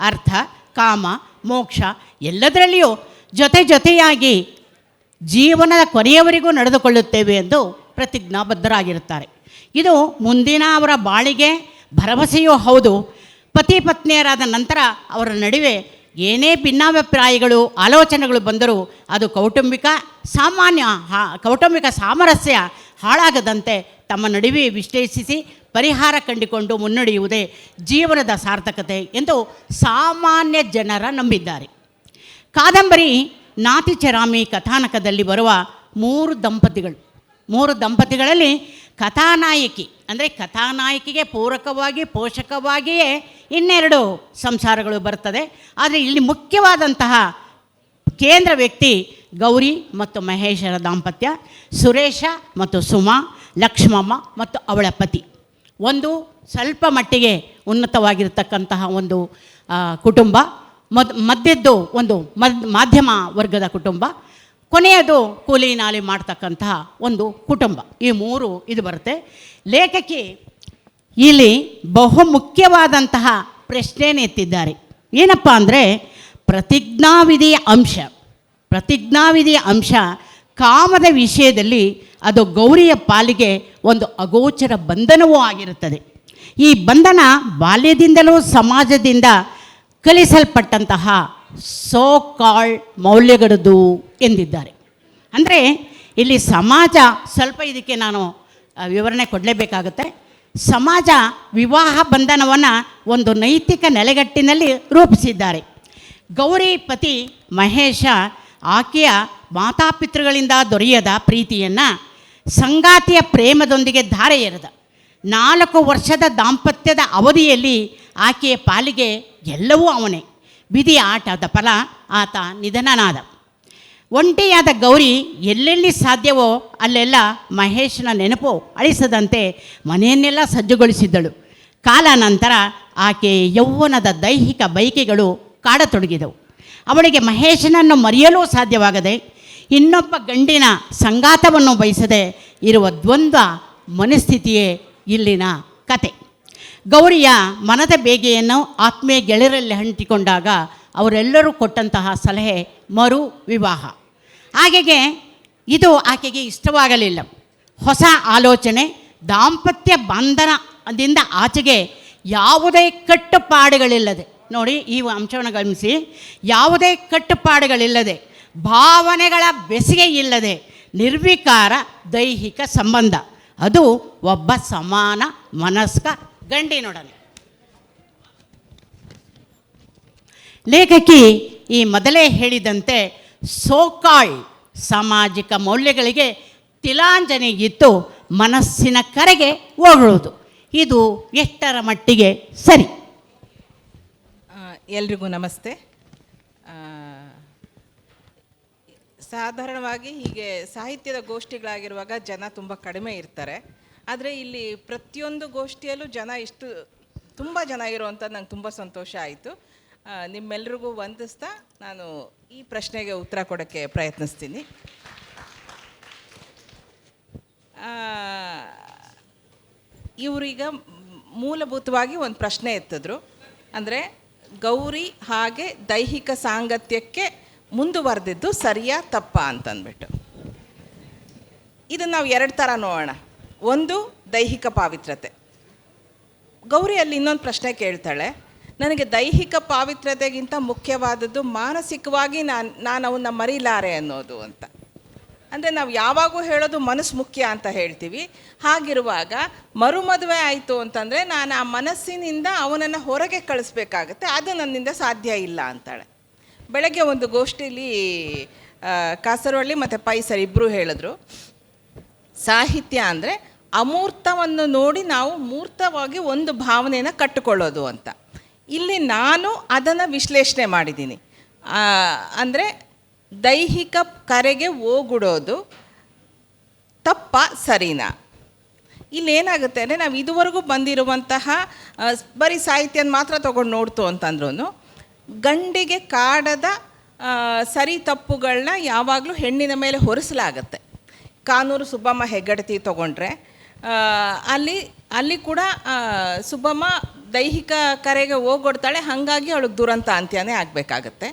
ಅರ್ಥ, ಕಾಮ, ಮೋಕ್ಷ ಎಲ್ಲದರಲ್ಲಿಯೂ ಜೊತೆಯಾಗಿ ಜೀವನದ ಕೊನೆಯವರೆಗೂ ನಡೆದುಕೊಳ್ಳುತ್ತೇವೆ ಎಂದು ಪ್ರತಿಜ್ಞಾಬದ್ಧರಾಗಿರುತ್ತಾರೆ. ಇದು ಮುಂದಿನ ಅವರ ಬಾಳಿಗೆ ಭರವಸೆಯೂ ಹೌದು. ಪತಿ ಪತ್ನಿಯರಾದ ನಂತರ ಅವರ ನಡುವೆ ಏನೇ ಭಿನ್ನಾಭಿಪ್ರಾಯಗಳು, ಆಲೋಚನೆಗಳು ಬಂದರೂ ಅದು ಕೌಟುಂಬಿಕ ಸಾಮರಸ್ಯ ಹಾಳಾಗದಂತೆ ತಮ್ಮ ನಡುವೆ ವಿಶ್ಲೇಷಿಸಿ ಪರಿಹಾರ ಕಂಡುಕೊಂಡು ಮುನ್ನಡೆಯುವುದೇ ಜೀವನದ ಸಾರ್ಥಕತೆ ಎಂದು ಸಾಮಾನ್ಯ ಜನರ ನಂಬಿದ್ದಾರೆ. ಕಾದಂಬರಿ ನಾತಿಚರಾಮಿ ಕಥಾನಕದಲ್ಲಿ ಬರುವ 3 ದಂಪತಿಗಳಲ್ಲಿ ಕಥಾನಾಯಕಿ ಅಂದರೆ ಕಥಾನಾಯಕಿಗೆ ಪೂರಕವಾಗಿ ಪೋಷಕವಾಗಿಯೇ 2 ಸಂಸಾರಗಳು ಬರ್ತದೆ. ಆದರೆ ಇಲ್ಲಿ ಮುಖ್ಯವಾದಂತಹ ಕೇಂದ್ರ ವ್ಯಕ್ತಿ ಗೌರಿ ಮತ್ತು ಮಹೇಶರ ದಾಂಪತ್ಯ, ಸುರೇಶ ಮತ್ತು ಸುಮಾ, ಲಕ್ಷ್ಮಮ್ಮ ಮತ್ತು ಅವಳ ಪತಿ. ಒಂದು ಸ್ವಲ್ಪ ಮಟ್ಟಿಗೆ ಉನ್ನತವಾಗಿರ್ತಕ್ಕಂತಹ ಒಂದು ಕುಟುಂಬ, ಮಧ್ಯದ್ದು ಒಂದು ಮಾಧ್ಯಮ ವರ್ಗದ ಕುಟುಂಬ, ಕೊನೆಯದು ಕೂಲಿ ನಾಲಿ ಮಾಡ್ತಕ್ಕಂತಹ ಒಂದು ಕುಟುಂಬ. ಈ 3 ಇದು ಬರುತ್ತೆ. ಲೇಖಕಿ ಇಲ್ಲಿ ಬಹುಮುಖ್ಯವಾದಂತಹ ಪ್ರಶ್ನೆಯನ್ನು ಎತ್ತಿದ್ದಾರೆ. ಏನಪ್ಪ ಅಂದರೆ, ಪ್ರತಿಜ್ಞಾವಿಧಿಯ ಅಂಶ ಕಾಮದ ವಿಷಯದಲ್ಲಿ ಅದು ಗೌರಿಯ ಪಾಲಿಗೆ ಒಂದು ಅಗೋಚರ ಬಂಧನವೂ ಆಗಿರುತ್ತದೆ. ಈ ಬಂಧನ ಬಾಲ್ಯದಿಂದಲೂ ಸಮಾಜದಿಂದ ಕಲಿಸಲ್ಪಟ್ಟಂತಹ ಸೋ ಕಾಲ್ಡ್ ಮೌಲ್ಯಗಳದು ಎಂದಿದ್ದಾರೆ. ಅಂದರೆ ಇಲ್ಲಿ ಸಮಾಜ, ಸ್ವಲ್ಪ ಇದಕ್ಕೆ ನಾನು ವಿವರಣೆ ಕೊಡಲೇಬೇಕಾಗುತ್ತೆ. ಸಮಾಜ ವಿವಾಹ ಬಂಧನವನ್ನು ಒಂದು ನೈತಿಕ ನೆಲೆಗಟ್ಟಿನಲ್ಲಿ ರೂಪಿಸಿದ್ದಾರೆ. ಗೌರಿ ಪತಿ ಮಹೇಶ ಆಕೆಯ ಮಾತಾಪಿತೃಗಳಿಂದ ದೊರೆಯದ ಪ್ರೀತಿಯನ್ನು ಸಂಗಾತಿಯ ಪ್ರೇಮದೊಂದಿಗೆ ಧಾರೆ ಎರೆದ. 4 ವರ್ಷದ ದಾಂಪತ್ಯದ ಅವಧಿಯಲ್ಲಿ ಆಕೆಯ ಪಾಲಿಗೆ ಎಲ್ಲವೂ ಅವನೇ. ವಿಧಿಯ ಆಟದ ಫಲ ಆತ ನಿಧನನಾದ. ಒಂಟಿಯಾದ ಗೌರಿ ಎಲ್ಲೆಲ್ಲಿ ಸಾಧ್ಯವೋ ಅಲ್ಲೆಲ್ಲ ಮಹೇಶನ ನೆನಪು ಅಳಿಸದಂತೆ ಮನೆಯನ್ನೆಲ್ಲ ಸಜ್ಜುಗೊಳಿಸಿದ್ದಳು. ಕಾಲಾನಂತರ ಆಕೆಯ ಯೌವನದ ದೈಹಿಕ ಬಯಕೆಗಳು ಕಾಡತೊಡಗಿದವು. ಅವಳಿಗೆ ಮಹೇಶನನ್ನು ಮರೆಯಲು ಸಾಧ್ಯವಾಗದೆ ಇನ್ನೊಬ್ಬ ಗಂಡಿನ ಸಂಗಾತವನ್ನು ಬಯಸದೆ ಇರುವ ದ್ವಂದ್ವ ಮನಸ್ಥಿತಿಯೇ ಇಲ್ಲಿನ ಕತೆ. ಗೌರಿಯ ಮನದ ಬೇಗೆಯನ್ನು ಆತ್ಮೀಯ ಗೆಳೆಯರಲ್ಲಿ ಹಂಚಿಕೊಂಡಾಗ ಅವರೆಲ್ಲರೂ ಕೊಟ್ಟಂತಹ ಸಲಹೆ ಮರು ವಿವಾಹ. ಹಾಗೆಯೇ ಇದು ಆಕೆಗೆ ಇಷ್ಟವಾಗಲಿಲ್ಲ. ಹೊಸ ಆಲೋಚನೆ, ದಾಂಪತ್ಯ ಬಂಧನದಿಂದ ಆಚೆಗೆ ಯಾವುದೇ ಕಟ್ಟುಪಾಡುಗಳಿಲ್ಲದೆ, ನೋಡಿ ಈ ಅಂಶವನ್ನು ಗಮನಿಸಿ, ಯಾವುದೇ ಕಟ್ಟುಪಾಡುಗಳಿಲ್ಲದೆ, ಭಾವನೆಗಳ ಬೆಸುಗೆ ಇಲ್ಲದೆ ನಿರ್ವಿಕಾರ ದೈಹಿಕ ಸಂಬಂಧ, ಅದು ಒಬ್ಬ ಸಮಾನ ಮನಸ್ಕ ಗಂಡಿನೊಡನೆ. ಲೇಖಕಿ ಈ ಮೊದಲೇ ಹೇಳಿದಂತೆ ಸೋಕಾಳ್ ಸಾಮಾಜಿಕ ಮೌಲ್ಯಗಳಿಗೆ ತಿಲಾಂಜಲಿ ಇತ್ತು ಮನಸ್ಸಿನ ಕರೆಗೆ ಹೋಗುವುದು. ಇದು ಎಷ್ಟರ ಮಟ್ಟಿಗೆ ಸರಿ? ಎಲ್ರಿಗೂ ನಮಸ್ತೆ. ಸಾಧಾರಣವಾಗಿ ಹೀಗೆ ಸಾಹಿತ್ಯದ ಗೋಷ್ಠಿಗಳಾಗಿರುವಾಗ ಜನ ತುಂಬ ಕಡಿಮೆ ಇರ್ತಾರೆ. ಆದರೆ ಇಲ್ಲಿ ಪ್ರತಿಯೊಂದು ಗೋಷ್ಠಿಯಲ್ಲೂ ತುಂಬ ಜನ ಇರುವಂಥದ್ದು ನಂಗೆ ತುಂಬ ಸಂತೋಷ ಆಯಿತು. ನಿಮ್ಮೆಲ್ರಿಗೂ ವಂದಿಸ್ತಾ ನಾನು ಈ ಪ್ರಶ್ನೆಗೆ ಉತ್ತರ ಕೊಡೋಕ್ಕೆ ಪ್ರಯತ್ನಿಸ್ತೀನಿ. ಇವರೀಗ ಮೂಲಭೂತವಾಗಿ ಒಂದು ಪ್ರಶ್ನೆ ಎತ್ತಿದ್ರು, ಅಂದರೆ ಗೌರಿ ಹಾಗೆ ದೈಹಿಕ ಸಾಂಗತ್ಯಕ್ಕೆ ಮುಂದುವರೆದಿದ್ದು ಸರಿಯಾ ತಪ್ಪಾ ಅಂತಂದ್ಬಿಟ್ಟು. ಇದನ್ನು ನಾವು 2 ಥರ ನೋಡೋಣ. ಒಂದು, ದೈಹಿಕ ಪಾವಿತ್ರತೆ. ಗೌರಿಯಲ್ಲಿ ಇನ್ನೊಂದು ಪ್ರಶ್ನೆ ಕೇಳ್ತಾಳೆ, ನನಗೆ ದೈಹಿಕ ಪಾವಿತ್ರತೆಗಿಂತ ಮುಖ್ಯವಾದದ್ದು ಮಾನಸಿಕವಾಗಿ ನಾನು ಅವನ್ನ ಮರಿಲಾರೆ ಅನ್ನೋದು ಅಂತ. ಅಂದರೆ ನಾವು ಯಾವಾಗೂ ಹೇಳೋದು ಮನಸ್ಸು ಮುಖ್ಯ ಅಂತ ಹೇಳ್ತೀವಿ. ಹಾಗಿರುವಾಗ ಮರುಮದುವೆ ಆಯಿತು ಅಂತಂದರೆ ನಾನು ಆ ಮನಸ್ಸಿನಿಂದ ಅವನನ್ನು ಹೊರಗೆ ಕಳಿಸ್ಬೇಕಾಗತ್ತೆ, ಅದು ನನ್ನಿಂದ ಸಾಧ್ಯ ಇಲ್ಲ ಅಂತಾಳೆ. ಬೆಳಗ್ಗೆ ಒಂದು ಗೋಷ್ಠಿಯಲ್ಲಿ ಕಾಸರವಳ್ಳಿ ಮತ್ತು ಪೈಸರ್ ಇಬ್ಬರು ಹೇಳಿದ್ರು, ಸಾಹಿತ್ಯ ಅಂದರೆ ಅಮೂರ್ತವನ್ನು ನೋಡಿ ನಾವು ಮೂರ್ತವಾಗಿ ಒಂದು ಭಾವನೆಯನ್ನು ಕಟ್ಟಿಕೊಳ್ಳೋದು ಅಂತ. ಇಲ್ಲಿ ನಾನು ಅದನ್ನು ವಿಶ್ಲೇಷಣೆ ಮಾಡಿದ್ದೀನಿ. ಅಂದರೆ ದೈಹಿಕ ಕರೆಗೆ ಓಗುಡೋದು ತಪ್ಪ ಸರಿನಾ? ಇಲ್ಲೇನಾಗುತ್ತೆ ಅಂದರೆ ನಾವು ಇದುವರೆಗೂ ಬಂದಿರುವಂತಹ ಬರೀ ಸಾಹಿತ್ಯನ ಮಾತ್ರ ತೊಗೊಂಡು ನೋಡ್ತು ಅಂತಂದ್ರೂ ಗಂಡಿಗೆ ಕಾಡದ ಸರಿ ತಪ್ಪುಗಳನ್ನ ಯಾವಾಗಲೂ ಹೆಣ್ಣಿನ ಮೇಲೆ ಹೊರಿಸಲಾಗತ್ತೆ. ಕಾನೂರು ಸುಬ್ಬಮ್ಮ ಹೆಗ್ಗಡತಿ ತೊಗೊಂಡ್ರೆ ಅಲ್ಲಿ ಕೂಡ ಸುಬ್ಬಮ್ಮ ದೈಹಿಕ ಕರೆಗೆ ಹೋಗೊಡ್ತಾಳೆ, ಹಾಗಾಗಿ ಅವಳಿಗೆ ದುರಂತ ಅಂತ್ಯನೇ ಆಗಬೇಕಾಗತ್ತೆ.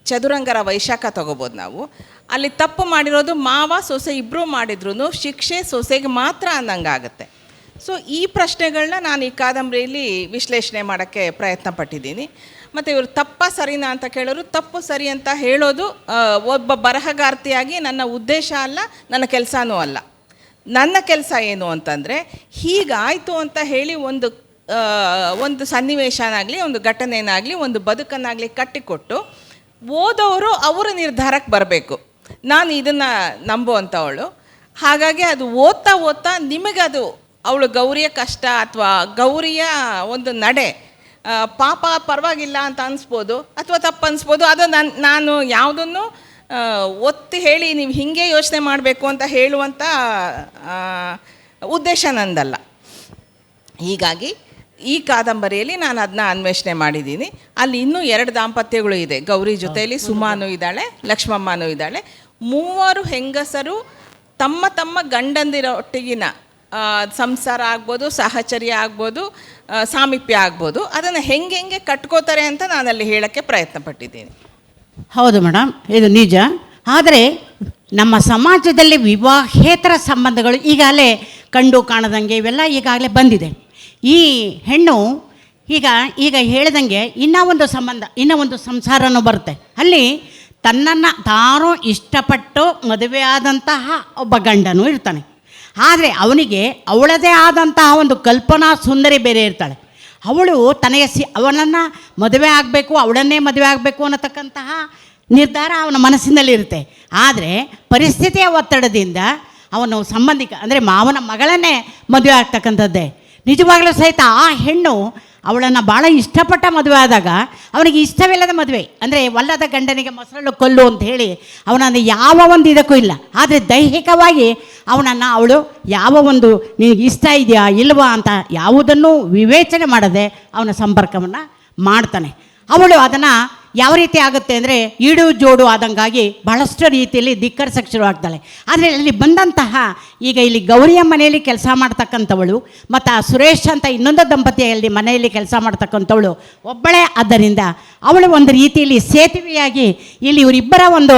ಚದುರಂಗರ ವೈಶಾಖ ತೊಗೋಬೋದು ನಾವು. ಅಲ್ಲಿ ತಪ್ಪು ಮಾಡಿರೋದು ಮಾವ ಸೊಸೆ ಇಬ್ಬರೂ ಮಾಡಿದ್ರು ಶಿಕ್ಷೆ ಸೊಸೆಗೆ ಮಾತ್ರ ಅನ್ನಂಗಾಗತ್ತೆ. ಸೊ ಈ ಪ್ರಶ್ನೆಗಳನ್ನ ನಾನು ಈ ಕಾದಂಬರಿಯಲ್ಲಿ ವಿಶ್ಲೇಷಣೆ ಮಾಡೋಕ್ಕೆ ಪ್ರಯತ್ನ ಪಟ್ಟಿದ್ದೀನಿ. ಮತ್ತು ಇವರು ತಪ್ಪ ಸರಿನಾ ಅಂತ ಕೇಳೋರು, ತಪ್ಪು ಸರಿ ಅಂತ ಹೇಳೋದು ಒಬ್ಬ ಬರಹಗಾರ್ತಿಯಾಗಿ ನನ್ನ ಉದ್ದೇಶ ಅಲ್ಲ, ನನ್ನ ಕೆಲಸನೂ ಅಲ್ಲ. ನನ್ನ ಕೆಲಸ ಏನು ಅಂತಂದರೆ, ಹೀಗಾಯಿತು ಅಂತ ಹೇಳಿ ಒಂದು ಸನ್ನಿವೇಶನಾಗಲಿ, ಒಂದು ಘಟನೆನಾಗಲಿ, ಒಂದು ಬದುಕನ್ನಾಗಲಿ ಕಟ್ಟಿಕೊಟ್ಟು ಓದೋರು ಅವರ ನಿರ್ಧಾರಕ್ಕೆ ಬರಬೇಕು. ನಾನು ಇದನ್ನು ನಂಬುವಂಥವಳು. ಹಾಗಾಗಿ ಅದು ಓದ್ತಾ ನಿಮಗದು ಅವಳು ಗೌರಿಯ ಕಷ್ಟ ಅಥವಾ ಗೌರಿಯ ಒಂದು ನಡೆ ಪಾಪ ಪರವಾಗಿಲ್ಲ ಅಂತ ಅನಿಸ್ಬೋದು ಅಥವಾ ತಪ್ಪು ಅನಿಸ್ಬೋದು. ಅದು ನಾನು ಯಾವುದನ್ನು ಒತ್ತಿ ಹೇಳಿ ನೀವು ಹೀಗೆ ಯೋಚನೆ ಮಾಡಬೇಕು ಅಂತ ಹೇಳುವಂಥ ಉದ್ದೇಶ ನಂದಲ್ಲ. ಹೀಗಾಗಿ ಈ ಕಾದಂಬರಿಯಲ್ಲಿ ನಾನು ಅದನ್ನ ಅನ್ವೇಷಣೆ ಮಾಡಿದ್ದೀನಿ. ಅಲ್ಲಿ ಇನ್ನೂ 2 ದಾಂಪತ್ಯಗಳು ಇದೆ. ಗೌರಿ ಜೊತೆಯಲ್ಲಿ ಸುಮಾನು ಇದ್ದಾಳೆ, ಲಕ್ಷ್ಮಮ್ಮನೂ ಇದ್ದಾಳೆ. 3 ಹೆಂಗಸರು ತಮ್ಮ ತಮ್ಮ ಗಂಡಂದಿರೊಟ್ಟಿಗಿನ ಸಂಸಾರ ಆಗ್ಬೋದು, ಸಾಹಚರ್ಯ ಆಗ್ಬೋದು, ಸಾಮೀಪ್ಯ ಆಗ್ಬೋದು, ಅದನ್ನು ಹೆಂಗೆ ಕಟ್ಕೋತಾರೆ ಅಂತ ನಾನಲ್ಲಿ ಹೇಳೋಕ್ಕೆ ಪ್ರಯತ್ನ ಪಟ್ಟಿದ್ದೀನಿ. ಹೌದು ಮೇಡಮ್, ಇದು ನಿಜ. ಆದರೆ ನಮ್ಮ ಸಮಾಜದಲ್ಲಿ ವಿವಾಹೇತರ ಸಂಬಂಧಗಳು ಈಗಾಗಲೇ ಕಂಡು ಕಾಣದಂಗೆ ಇವೆಲ್ಲ ಈಗಾಗಲೇ ಬಂದಿದೆ. ಈ ಹೆಣ್ಣು ಈಗ ಹೇಳಿದಂಗೆ ಇನ್ನೂ ಒಂದು ಸಂಸಾರನೂ ಬರುತ್ತೆ. ಅಲ್ಲಿ ತನ್ನನ್ನು ತಾನು ಇಷ್ಟಪಟ್ಟು ಮದುವೆಯಾದಂತಹ ಒಬ್ಬ ಗಂಡನೂ ಇರ್ತಾನೆ. ಆದರೆ ಅವನಿಗೆ ಅವಳದೇ ಆದಂತಹ ಒಂದು ಕಲ್ಪನಾ ಸುಂದರಿ ಬೇರೆ ಇರ್ತಾಳೆ. ಅವಳು ತನಗೆ ಅವನನ್ನು ಮದುವೆ ಆಗಬೇಕು, ಅವಳನ್ನೇ ಮದುವೆ ಆಗಬೇಕು ಅನ್ನತಕ್ಕಂತಹ ನಿರ್ಧಾರ ಅವನ ಮನಸ್ಸಿನಲ್ಲಿರುತ್ತೆ. ಆದರೆ ಪರಿಸ್ಥಿತಿಯ ಒತ್ತಡದಿಂದ ಅವನು ಸಂಬಂಧಿಕ ಅಂದರೆ ಮಾವನ ಮಗಳನ್ನೇ ಮದುವೆ ಆಗ್ತಕ್ಕಂಥದ್ದೇ. ನಿಜವಾಗಲೂ ಸಹಿತ ಆ ಹೆಣ್ಣು ಅವಳನ್ನು ಭಾಳ ಇಷ್ಟಪಟ್ಟ ಮದುವೆ ಆದಾಗ ಅವನಿಗೆ ಇಷ್ಟವಿಲ್ಲದ ಮದುವೆ, ಅಂದರೆ ಒಲ್ಲದ ಗಂಡನಿಗೆ ಮೊಸರಳು ಕೊಲ್ಲು ಅಂತ ಹೇಳಿ ಅವನನ್ನು ಯಾವ ಒಂದು ಇದಕ್ಕೂ ಇಲ್ಲ. ಆದರೆ ದೈಹಿಕವಾಗಿ ಅವನನ್ನು ಅವಳು ಯಾವ ಒಂದು ನಿನಗೆ ಇಷ್ಟ ಇದೆಯಾ ಇಲ್ವಾ ಅಂತ ಯಾವುದನ್ನು ವಿವೇಚನೆ ಮಾಡದೆ ಅವನ ಸಂಪರ್ಕವನ್ನು ಮಾಡ್ತಾನೆ. ಅವಳು ಅದನ್ನು ಯಾವ ರೀತಿ ಆಗುತ್ತೆ ಅಂದರೆ ಈಡು ಜೋಡು ಆದಂಗಾಗಿ ಬಹಳಷ್ಟು ರೀತಿಯಲ್ಲಿ ಧಿಕ್ಕರಿಸಕ್ಕೆ ಶುರುವಾಗ್ತಾಳೆ. ಆದರೆ ಅಲ್ಲಿ ಬಂದಂತಹ ಈಗ ಇಲ್ಲಿ ಗೌರಿಯ ಮನೆಯಲ್ಲಿ ಕೆಲಸ ಮಾಡ್ತಕ್ಕಂಥವಳು ಮತ್ತು ಆ ಸುರೇಶ್ ಅಂತ ಇನ್ನೊಂದು ದಂಪತಿಯಲ್ಲಿ ಮನೆಯಲ್ಲಿ ಕೆಲಸ ಮಾಡ್ತಕ್ಕಂಥವಳು ಒಬ್ಬಳೇ. ಆದ್ದರಿಂದ ಅವಳು ಒಂದು ರೀತಿಯಲ್ಲಿ ಸೇತುವೆಯಾಗಿ ಇಲ್ಲಿ ಇವರಿಬ್ಬರ ಒಂದು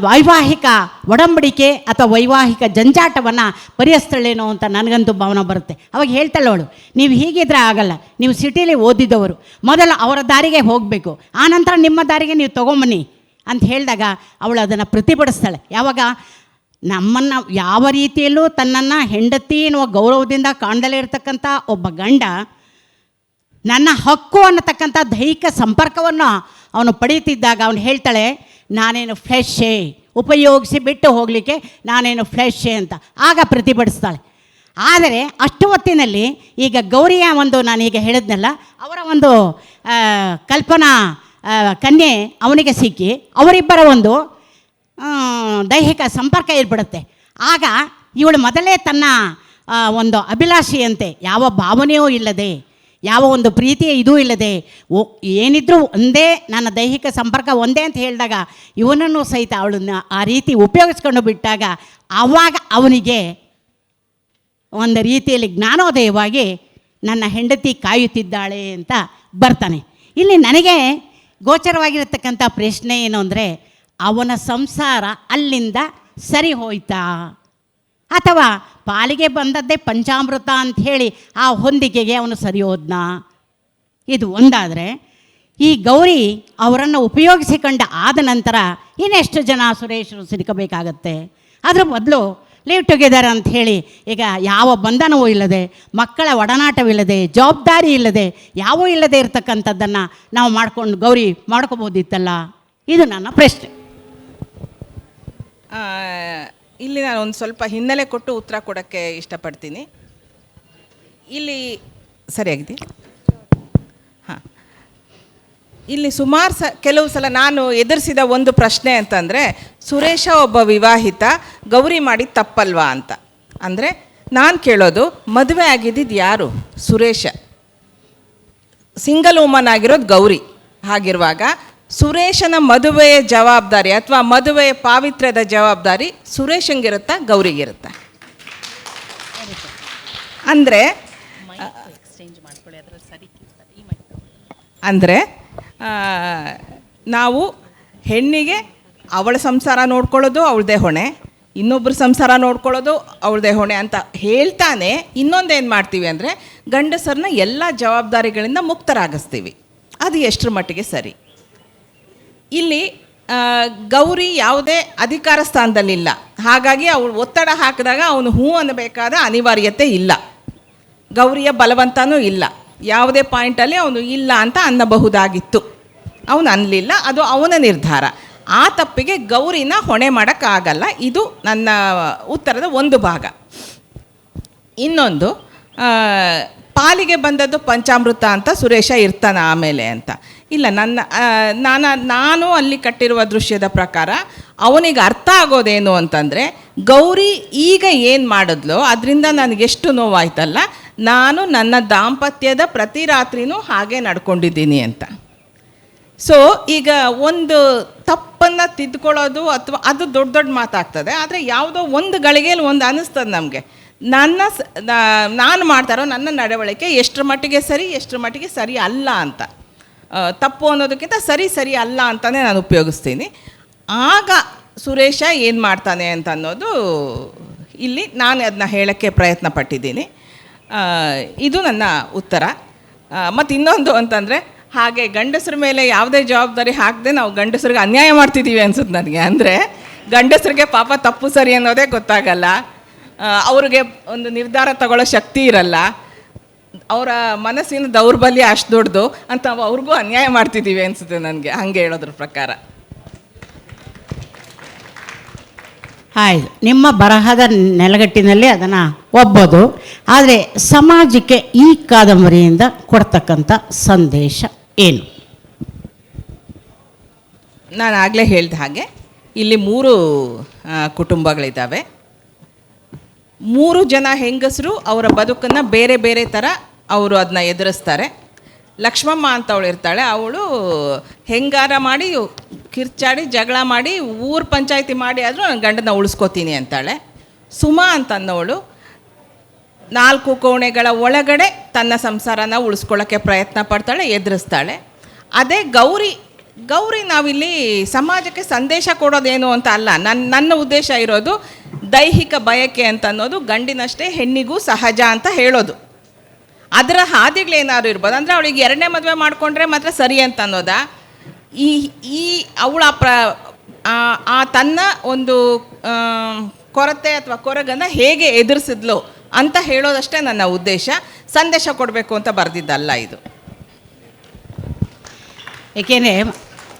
ವೈವಾಹಿಕ ಒಡಂಬಡಿಕೆ ಅಥವಾ ವೈವಾಹಿಕ ಜಂಜಾಟವನ್ನು ಪರಿಹರಿಸ್ತಾಳೇನೋ ಅಂತ ನನಗಂತೂ ಭಾವನೆ ಬರುತ್ತೆ. ಅವಾಗ ಹೇಳ್ತಾಳೆ ಅವಳು, ನೀವು ಹೀಗಿದ್ರೆ ಆಗಲ್ಲ, ನೀವು ಸಿಟಿಲಿ ಓದಿದವರು, ಮೊದಲು ಅವರ ದಾರಿಗೆ ಹೋಗಬೇಕು, ಆನಂತರ ನಿಮ್ಮ ದಾರಿಗೆ ನೀವು ತೊಗೊಂಬನ್ನಿ ಅಂತ ಹೇಳಿದಾಗ ಅವಳು ಅದನ್ನು ಪ್ರತಿಭಟಿಸ್ತಾಳೆ. ಯಾವಾಗ ನಮ್ಮನ್ನು ಯಾವ ರೀತಿಯಲ್ಲೂ ತನ್ನನ್ನು ಹೆಂಡತಿ ಎನ್ನುವ ಗೌರವದಿಂದ ಕಾಣದಲೇ ಇರತಕ್ಕಂಥ ಒಬ್ಬ ಗಂಡ ನನ್ನ ಹಕ್ಕು ಅನ್ನತಕ್ಕಂಥ ದೈಹಿಕ ಸಂಪರ್ಕವನ್ನು ಅವನು ಪಡೆಯುತ್ತಿದ್ದಾಗ ಅವನು ಹೇಳ್ತಾಳೆ, ನಾನೇನು ಫ್ಲೆಶ್ಶೇ, ಉಪಯೋಗಿಸಿ ಬಿಟ್ಟು ಹೋಗಲಿಕ್ಕೆ ನಾನೇನು ಫ್ಲೆಶ್ಶೇ ಅಂತ ಆಗ ಪ್ರತಿಭಟಿಸ್ತಾಳೆ. ಆದರೆ ಅಷ್ಟು ಹೊತ್ತಿನಲ್ಲಿ ಈಗ ಗೌರಿಯ ಒಂದು ನಾನೀಗ ಹೇಳಿದ್ನಲ್ಲ ಅವರ ಒಂದು ಕಲ್ಪನಾ ಕನ್ಯೆ ಅವನಿಗೆ ಸಿಕ್ಕಿ ಅವರಿಬ್ಬರ ಒಂದು ದೈಹಿಕ ಸಂಪರ್ಕ ಏರ್ಪಡುತ್ತೆ. ಆಗ ಇವಳು ಮೊದಲೇ ತನ್ನ ಒಂದು ಅಭಿಲಾಷೆಯಂತೆ ಯಾವ ಭಾವನೆಯೂ ಇಲ್ಲದೆ, ಯಾವ ಒಂದು ಪ್ರೀತಿಯ ಇದೂ ಇಲ್ಲದೆ, ಏನಿದ್ರೂ ಒಂದೇ ನನ್ನ ದೈಹಿಕ ಸಂಪರ್ಕ ಒಂದೇ ಅಂತ ಹೇಳಿದಾಗ ಇವನನ್ನು ಸಹಿತ ಅವಳನ್ನು ಆ ರೀತಿ ಉಪಯೋಗಿಸ್ಕೊಂಡು ಬಿಟ್ಟಾಗ ಆವಾಗ ಅವನಿಗೆ ಒಂದು ರೀತಿಯಲ್ಲಿ ಜ್ಞಾನೋದಯವಾಗಿ ನನ್ನ ಹೆಂಡತಿ ಕಾಯುತ್ತಿದ್ದಾಳೆ ಅಂತ ಬರ್ತಾನೆ. ಇಲ್ಲಿ ನನಗೆ ಗೋಚರವಾಗಿರತಕ್ಕಂಥ ಪ್ರಶ್ನೆ ಏನು ಅಂದರೆ, ಅವನ ಸಂಸಾರ ಅಲ್ಲಿಂದ ಸರಿ ಹೋಯ್ತಾ ಅಥವಾ ಪಾಲಿಗೆ ಬಂದದ್ದೇ ಪಂಚಾಮೃತ ಅಂಥೇಳಿ ಆ ಹೊಂದಿಕೆಗೆ ಅವನು ಸರಿ ಹೋದ್ನಾ? ಇದು ಒಂದಾದರೆ, ಈ ಗೌರಿ ಅವರನ್ನು ಉಪಯೋಗಿಸಿಕೊಂಡ ಆದ ನಂತರ ಇನ್ನೆಷ್ಟು ಜನ ಸುರೇಶರು ಸಿಲುಕಬೇಕಾಗತ್ತೆ? ಅದ್ರ ಬದಲು ಲಿವ್ ಟುಗೆದರ್ ಅಂಥೇಳಿ ಈಗ ಯಾವ ಬಂಧನವೂ ಇಲ್ಲದೆ, ಮಕ್ಕಳ ಒಡನಾಟವಿಲ್ಲದೆ, ಜವಾಬ್ದಾರಿ ಇಲ್ಲದೆ, ಯಾವೂ ಇಲ್ಲದೆ ಇರತಕ್ಕಂಥದ್ದನ್ನು ನಾವು ಮಾಡ್ಕೊಂಡು ಗೌರಿ ಮಾಡ್ಕೋಬೋದಿತ್ತಲ್ಲ? ಇದು ನನ್ನ ಪ್ರಶ್ನೆ. ಇಲ್ಲಿ ನಾನು ಒಂದು ಸ್ವಲ್ಪ ಹಿನ್ನೆಲೆ ಕೊಟ್ಟು ಉತ್ತರ ಕೊಡೋಕ್ಕೆ ಇಷ್ಟಪಡ್ತೀನಿ. ಇಲ್ಲಿ ಸರಿಯಾಗಿದೆ. ಹಾಂ, ಇಲ್ಲಿ ಸುಮಾರು ಕೆಲವು ಸಲ ನಾನು ಎದುರಿಸಿದ ಒಂದು ಪ್ರಶ್ನೆ ಅಂತಂದರೆ, ಸುರೇಶ ಒಬ್ಬ ವಿವಾಹಿತ, ಗೌರಿ ಮಾಡಿದ ತಪ್ಪಲ್ವಾ ಅಂತ. ಅಂದರೆ ನಾನು ಕೇಳೋದು, ಮದುವೆ ಆಗಿದ್ದಿದ್ದು ಯಾರು? ಸುರೇಶ. ಸಿಂಗಲ್ ವುಮನ್ ಆಗಿರೋದು ಗೌರಿ. ಹಾಗಿರುವಾಗ ಸುರೇಶನ ಮದುವೆಯ ಜವಾಬ್ದಾರಿ ಅಥವಾ ಮದುವೆಯ ಪಾವಿತ್ರ್ಯದ ಜವಾಬ್ದಾರಿ ಸುರೇಶಂಗಿರುತ್ತಾ ಗೌರಿಗಿರುತ್ತಾ? ಅಂದರೆ ನಾವು ಹೆಣ್ಣಿಗೆ ಅವಳ ಸಂಸಾರ ನೋಡ್ಕೊಳ್ಳೋದು ಅವಳದೇ ಹೊಣೆ, ಇನ್ನೊಬ್ಬರ ಸಂಸಾರ ನೋಡ್ಕೊಳ್ಳೋದು ಅವಳದೇ ಹೊಣೆ ಅಂತ ಹೇಳ್ತಾನೆ. ಇನ್ನೊಂದೇನು ಮಾಡ್ತೀವಿ ಅಂದರೆ, ಗಂಡಸರನ್ನ ಎಲ್ಲ ಜವಾಬ್ದಾರಿಗಳಿಂದ ಮುಕ್ತರಾಗಿಸ್ತೀವಿ. ಅದು ಎಷ್ಟರ ಮಟ್ಟಿಗೆ ಸರಿ? ಇಲ್ಲಿ ಗೌರಿ ಯಾವುದೇ ಅಧಿಕಾರ ಸ್ಥಾನದಲ್ಲಿಲ್ಲ, ಹಾಗಾಗಿ ಅವಳು ಒತ್ತಡ ಹಾಕಿದಾಗ ಅವನು ಹೂ ಅನ್ನಬೇಕಾದ ಅನಿವಾರ್ಯತೆ ಇಲ್ಲ. ಗೌರಿಯ ಬಲವಂತನೂ ಇಲ್ಲ. ಯಾವುದೇ ಪಾಯಿಂಟಲ್ಲಿ ಅವನು ಇಲ್ಲ ಅಂತ ಅನ್ನಬಹುದಾಗಿತ್ತು, ಅವನು ಅನ್ನಲಿಲ್ಲ. ಅದು ಅವನ ನಿರ್ಧಾರ. ಆ ತಪ್ಪಿಗೆ ಗೌರಿನ ಹೊಣೆ ಮಾಡೋಕ್ಕಾಗಲ್ಲ. ಇದು ನನ್ನ ಉತ್ತರದ ಒಂದು ಭಾಗ. ಇನ್ನೊಂದು, ಪಾಲಿಗೆ ಬಂದದ್ದು ಪಂಚಾಮೃತ ಅಂತ ಸುರೇಶ ಇರ್ತಾನೆ ಆಮೇಲೆ ಅಂತ. ಇಲ್ಲ, ನಾನು ಅಲ್ಲಿ ಕಟ್ಟಿರುವ ದೃಶ್ಯದ ಪ್ರಕಾರ ಅವನಿಗೆ ಅರ್ಥ ಆಗೋದೇನು ಅಂತಂದರೆ, ಗೌರಿ ಈಗ ಏನು ಮಾಡಿದ್ಲೋ ಅದರಿಂದ ನನಗೆಷ್ಟು ನೋವಾಯ್ತಲ್ಲ, ನಾನು ನನ್ನ ದಾಂಪತ್ಯದ ಪ್ರತಿ ರಾತ್ರಿನೂ ಹಾಗೆ ನಡ್ಕೊಂಡಿದ್ದೀನಿ ಅಂತ. ಸೊ ಈಗ ಒಂದು ತಪ್ಪನ್ನು ತಿದ್ದುಕೊಳ್ಳೋದು ಅಥವಾ ಅದು ದೊಡ್ಡ ದೊಡ್ಡ ಮಾತಾಗ್ತದೆ. ಆದರೆ ಯಾವುದೋ ಒಂದು ಗಳಿಗೆಯಲ್ಲಿ ಒಂದು ಅನ್ನಿಸ್ತದೆ ನಮಗೆ, ನಾನು ಮಾಡ್ತಾರೋ ನನ್ನ ನಡವಳಿಕೆ ಎಷ್ಟರ ಮಟ್ಟಿಗೆ ಸರಿ, ಎಷ್ಟರ ಮಟ್ಟಿಗೆ ಸರಿ ಅಲ್ಲ ಅಂತ. ತಪ್ಪು ಅನ್ನೋದಕ್ಕಿಂತ ಸರಿ ಅಲ್ಲ ಅಂತಲೇ ನಾನು ಉಪಯೋಗಿಸ್ತೀನಿ. ಆಗ ಸುರೇಶ ಏನು ಮಾಡ್ತಾನೆ ಅಂತ ಅನ್ನೋದು ಇಲ್ಲಿ ನಾನು ಅದನ್ನ ಹೇಳೋಕ್ಕೆ ಪ್ರಯತ್ನ ಪಟ್ಟಿದ್ದೀನಿ. ಇದು ನನ್ನ ಉತ್ತರ. ಮತ್ತು ಇನ್ನೊಂದು ಅಂತಂದರೆ, ಹಾಗೆ ಗಂಡಸರ ಮೇಲೆ ಯಾವುದೇ ಜವಾಬ್ದಾರಿ ಹಾಕದೆ ನಾವು ಗಂಡಸರಿಗೆ ಅನ್ಯಾಯ ಮಾಡ್ತಿದ್ದೀವಿ ಅನ್ಸುತ್ತೆ ನನಗೆ. ಅಂದರೆ ಗಂಡಸರಿಗೆ ಪಾಪ ತಪ್ಪು ಸರಿ ಅನ್ನೋದೇ ಗೊತ್ತಾಗಲ್ಲ. ಅವ್ರಿಗೆ ಒಂದು ನಿರ್ಧಾರ ತಗೊಳ್ಳೋ ಶಕ್ತಿ ಇರಲ್ಲ, ಅವರ ಮನಸ್ಸಿನ ದೌರ್ಬಲ್ಯ ಅಷ್ಟು ದೊಡ್ಡದು ಅಂತ ಅವ್ರಿಗೂ ಅನ್ಯಾಯ ಮಾಡ್ತಿದ್ದೀವಿ ಅನಿಸುತ್ತೆ ನನಗೆ, ಹಂಗೆ ಹೇಳೋದ್ರ ಪ್ರಕಾರ. ಆಯ್ತು, ನಿಮ್ಮ ಬರಹದ ನೆಲಗಟ್ಟಿನಲ್ಲಿ ಅದನ್ನು ಒಪ್ಪೋದು. ಆದರೆ ಸಮಾಜಕ್ಕೆ ಈ ಕಾದಂಬರಿಯಿಂದ ಕೊಡ್ತಕ್ಕಂಥ ಸಂದೇಶ ಏನು? ನಾನು ಆಗಲೇ ಹೇಳಿದ ಹಾಗೆ ಇಲ್ಲಿ 3 ಕುಟುಂಬಗಳಿದ್ದಾವೆ. 3 ಜನ ಹೆಂಗಸರು ಅವರ ಬದುಕನ್ನು ಬೇರೆ ಬೇರೆ ಥರ ಅವರು ಅದನ್ನ ಎದುರಿಸ್ತಾರೆ. ಲಕ್ಷ್ಮಮ್ಮ ಅಂತವಳು ಇರ್ತಾಳೆ, ಅವಳು ಹೆಂಗಾರ ಮಾಡಿ ಕಿರ್ಚಾಡಿ ಜಗಳ ಮಾಡಿ ಊರು ಪಂಚಾಯಿತಿ ಮಾಡಿ ಆದರೂ ನನ್ನ ಗಂಡನ ಉಳಿಸ್ಕೋತೀನಿ ಅಂತಾಳೆ. ಸುಮಾ ಅಂತನ್ನವಳು 4 ಕೋಣೆಗಳ ಒಳಗಡೆ ತನ್ನ ಸಂಸಾರನ ಉಳಿಸ್ಕೊಳ್ಳೋಕ್ಕೆ ಪ್ರಯತ್ನ ಪಡ್ತಾಳೆ, ಎದುರಿಸ್ತಾಳೆ. ಅದೇ ಗೌರಿ ನಾವಿಲ್ಲಿ ಸಮಾಜಕ್ಕೆ ಸಂದೇಶ ಕೊಡೋದೇನು ಅಂತ ಅಲ್ಲ, ನನ್ನ ಉದ್ದೇಶ ಇರೋದು ದೈಹಿಕ ಬಯಕೆ ಅಂತ ಅನ್ನೋದು ಗಂಡಿನಷ್ಟೇ ಹೆಣ್ಣಿಗೂ ಸಹಜ ಅಂತ ಹೇಳೋದು. ಅದರ ಹಾದಿಗಳೇನಾದ್ರು ಇರ್ಬೋದು. ಅಂದರೆ ಅವಳಿಗೆ 2ನೇ ಮದುವೆ ಮಾಡಿಕೊಂಡ್ರೆ ಮಾತ್ರ ಸರಿ ಅಂತ ಅನ್ನೋದಾ, ಈ ಅವಳ ಆ ತನ್ನ ಒಂದು ಕೊರತೆ ಅಥವಾ ಕೊರಗನ್ನು ಹೇಗೆ ಎದುರಿಸಿದ್ಲು ಅಂತ ಹೇಳೋದಷ್ಟೇ ನನ್ನ ಉದ್ದೇಶ. ಸಂದೇಶ ಕೊಡಬೇಕು ಅಂತ ಬರೆದಿದ್ದಲ್ಲ ಇದು. ಏಕೆಂದರೆ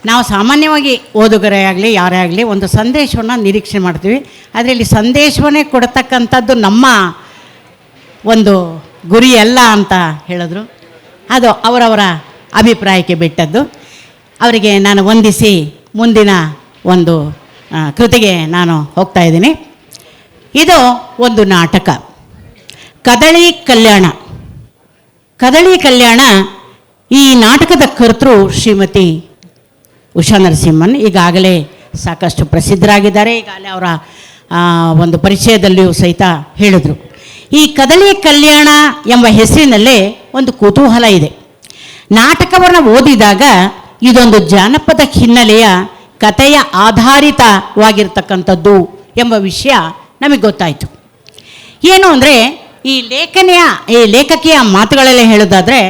ನಾವು ಸಾಮಾನ್ಯವಾಗಿ ಓದುಗರೇ ಆಗಲಿ ಯಾರೇ ಆಗಲಿ ಒಂದು ಸಂದೇಶವನ್ನು ನಿರೀಕ್ಷೆ ಮಾಡ್ತೀವಿ. ಆದರೆ ಇಲ್ಲಿ ಸಂದೇಶವನ್ನೇ ಕೊಡ್ತಕ್ಕಂಥದ್ದು ನಮ್ಮ ಒಂದು ಗುರಿ ಅಲ್ಲ ಅಂತ ಹೇಳಿದ್ರು. ಅದು ಅವರವರ ಅಭಿಪ್ರಾಯಕ್ಕೆ ಬಿಟ್ಟದ್ದು. ಅವರಿಗೆ ನಾನು ವಂದಿಸಿ ಮುಂದಿನ ಒಂದು ಕೃತಿಗೆ ನಾನು ಹೋಗ್ತಾ ಇದ್ದೀನಿ. ಇದು ಒಂದು ನಾಟಕ, ಕದಳಿ ಕಲ್ಯಾಣ. ಕದಳಿ ಕಲ್ಯಾಣ ಈ ನಾಟಕದ ಕರ್ತೃ ಶ್ರೀಮತಿ ಉಷಾ ನರಸಿಂಹನ್ ಈಗಾಗಲೇ ಸಾಕಷ್ಟು ಪ್ರಸಿದ್ಧರಾಗಿದ್ದಾರೆ. ಈಗಾಗಲೇ ಅವರ ಒಂದು ಪರಿಚಯದಲ್ಲಿಯೂ ಸಹಿತ ಹೇಳಿದರು. ಈ ಕದಳಿ ಕಲ್ಯಾಣ ಎಂಬ ಹೆಸರಿನಲ್ಲೇ ಒಂದು ಕುತೂಹಲ ಇದೆ. ನಾಟಕವನ್ನು ಓದಿದಾಗ ಇದೊಂದು ಜಾನಪದ ಹಿನ್ನೆಲೆಯ ಕಥೆಯ ಆಧಾರಿತವಾಗಿರ್ತಕ್ಕಂಥದ್ದು ಎಂಬ ವಿಷಯ ನಮಗೆ ಗೊತ್ತಾಯಿತು. ಏನು ಅಂದರೆ ಈ ಲೇಖಕಿಯ ಮಾತುಗಳಲ್ಲೇ ಹೇಳೋದಾದರೆ,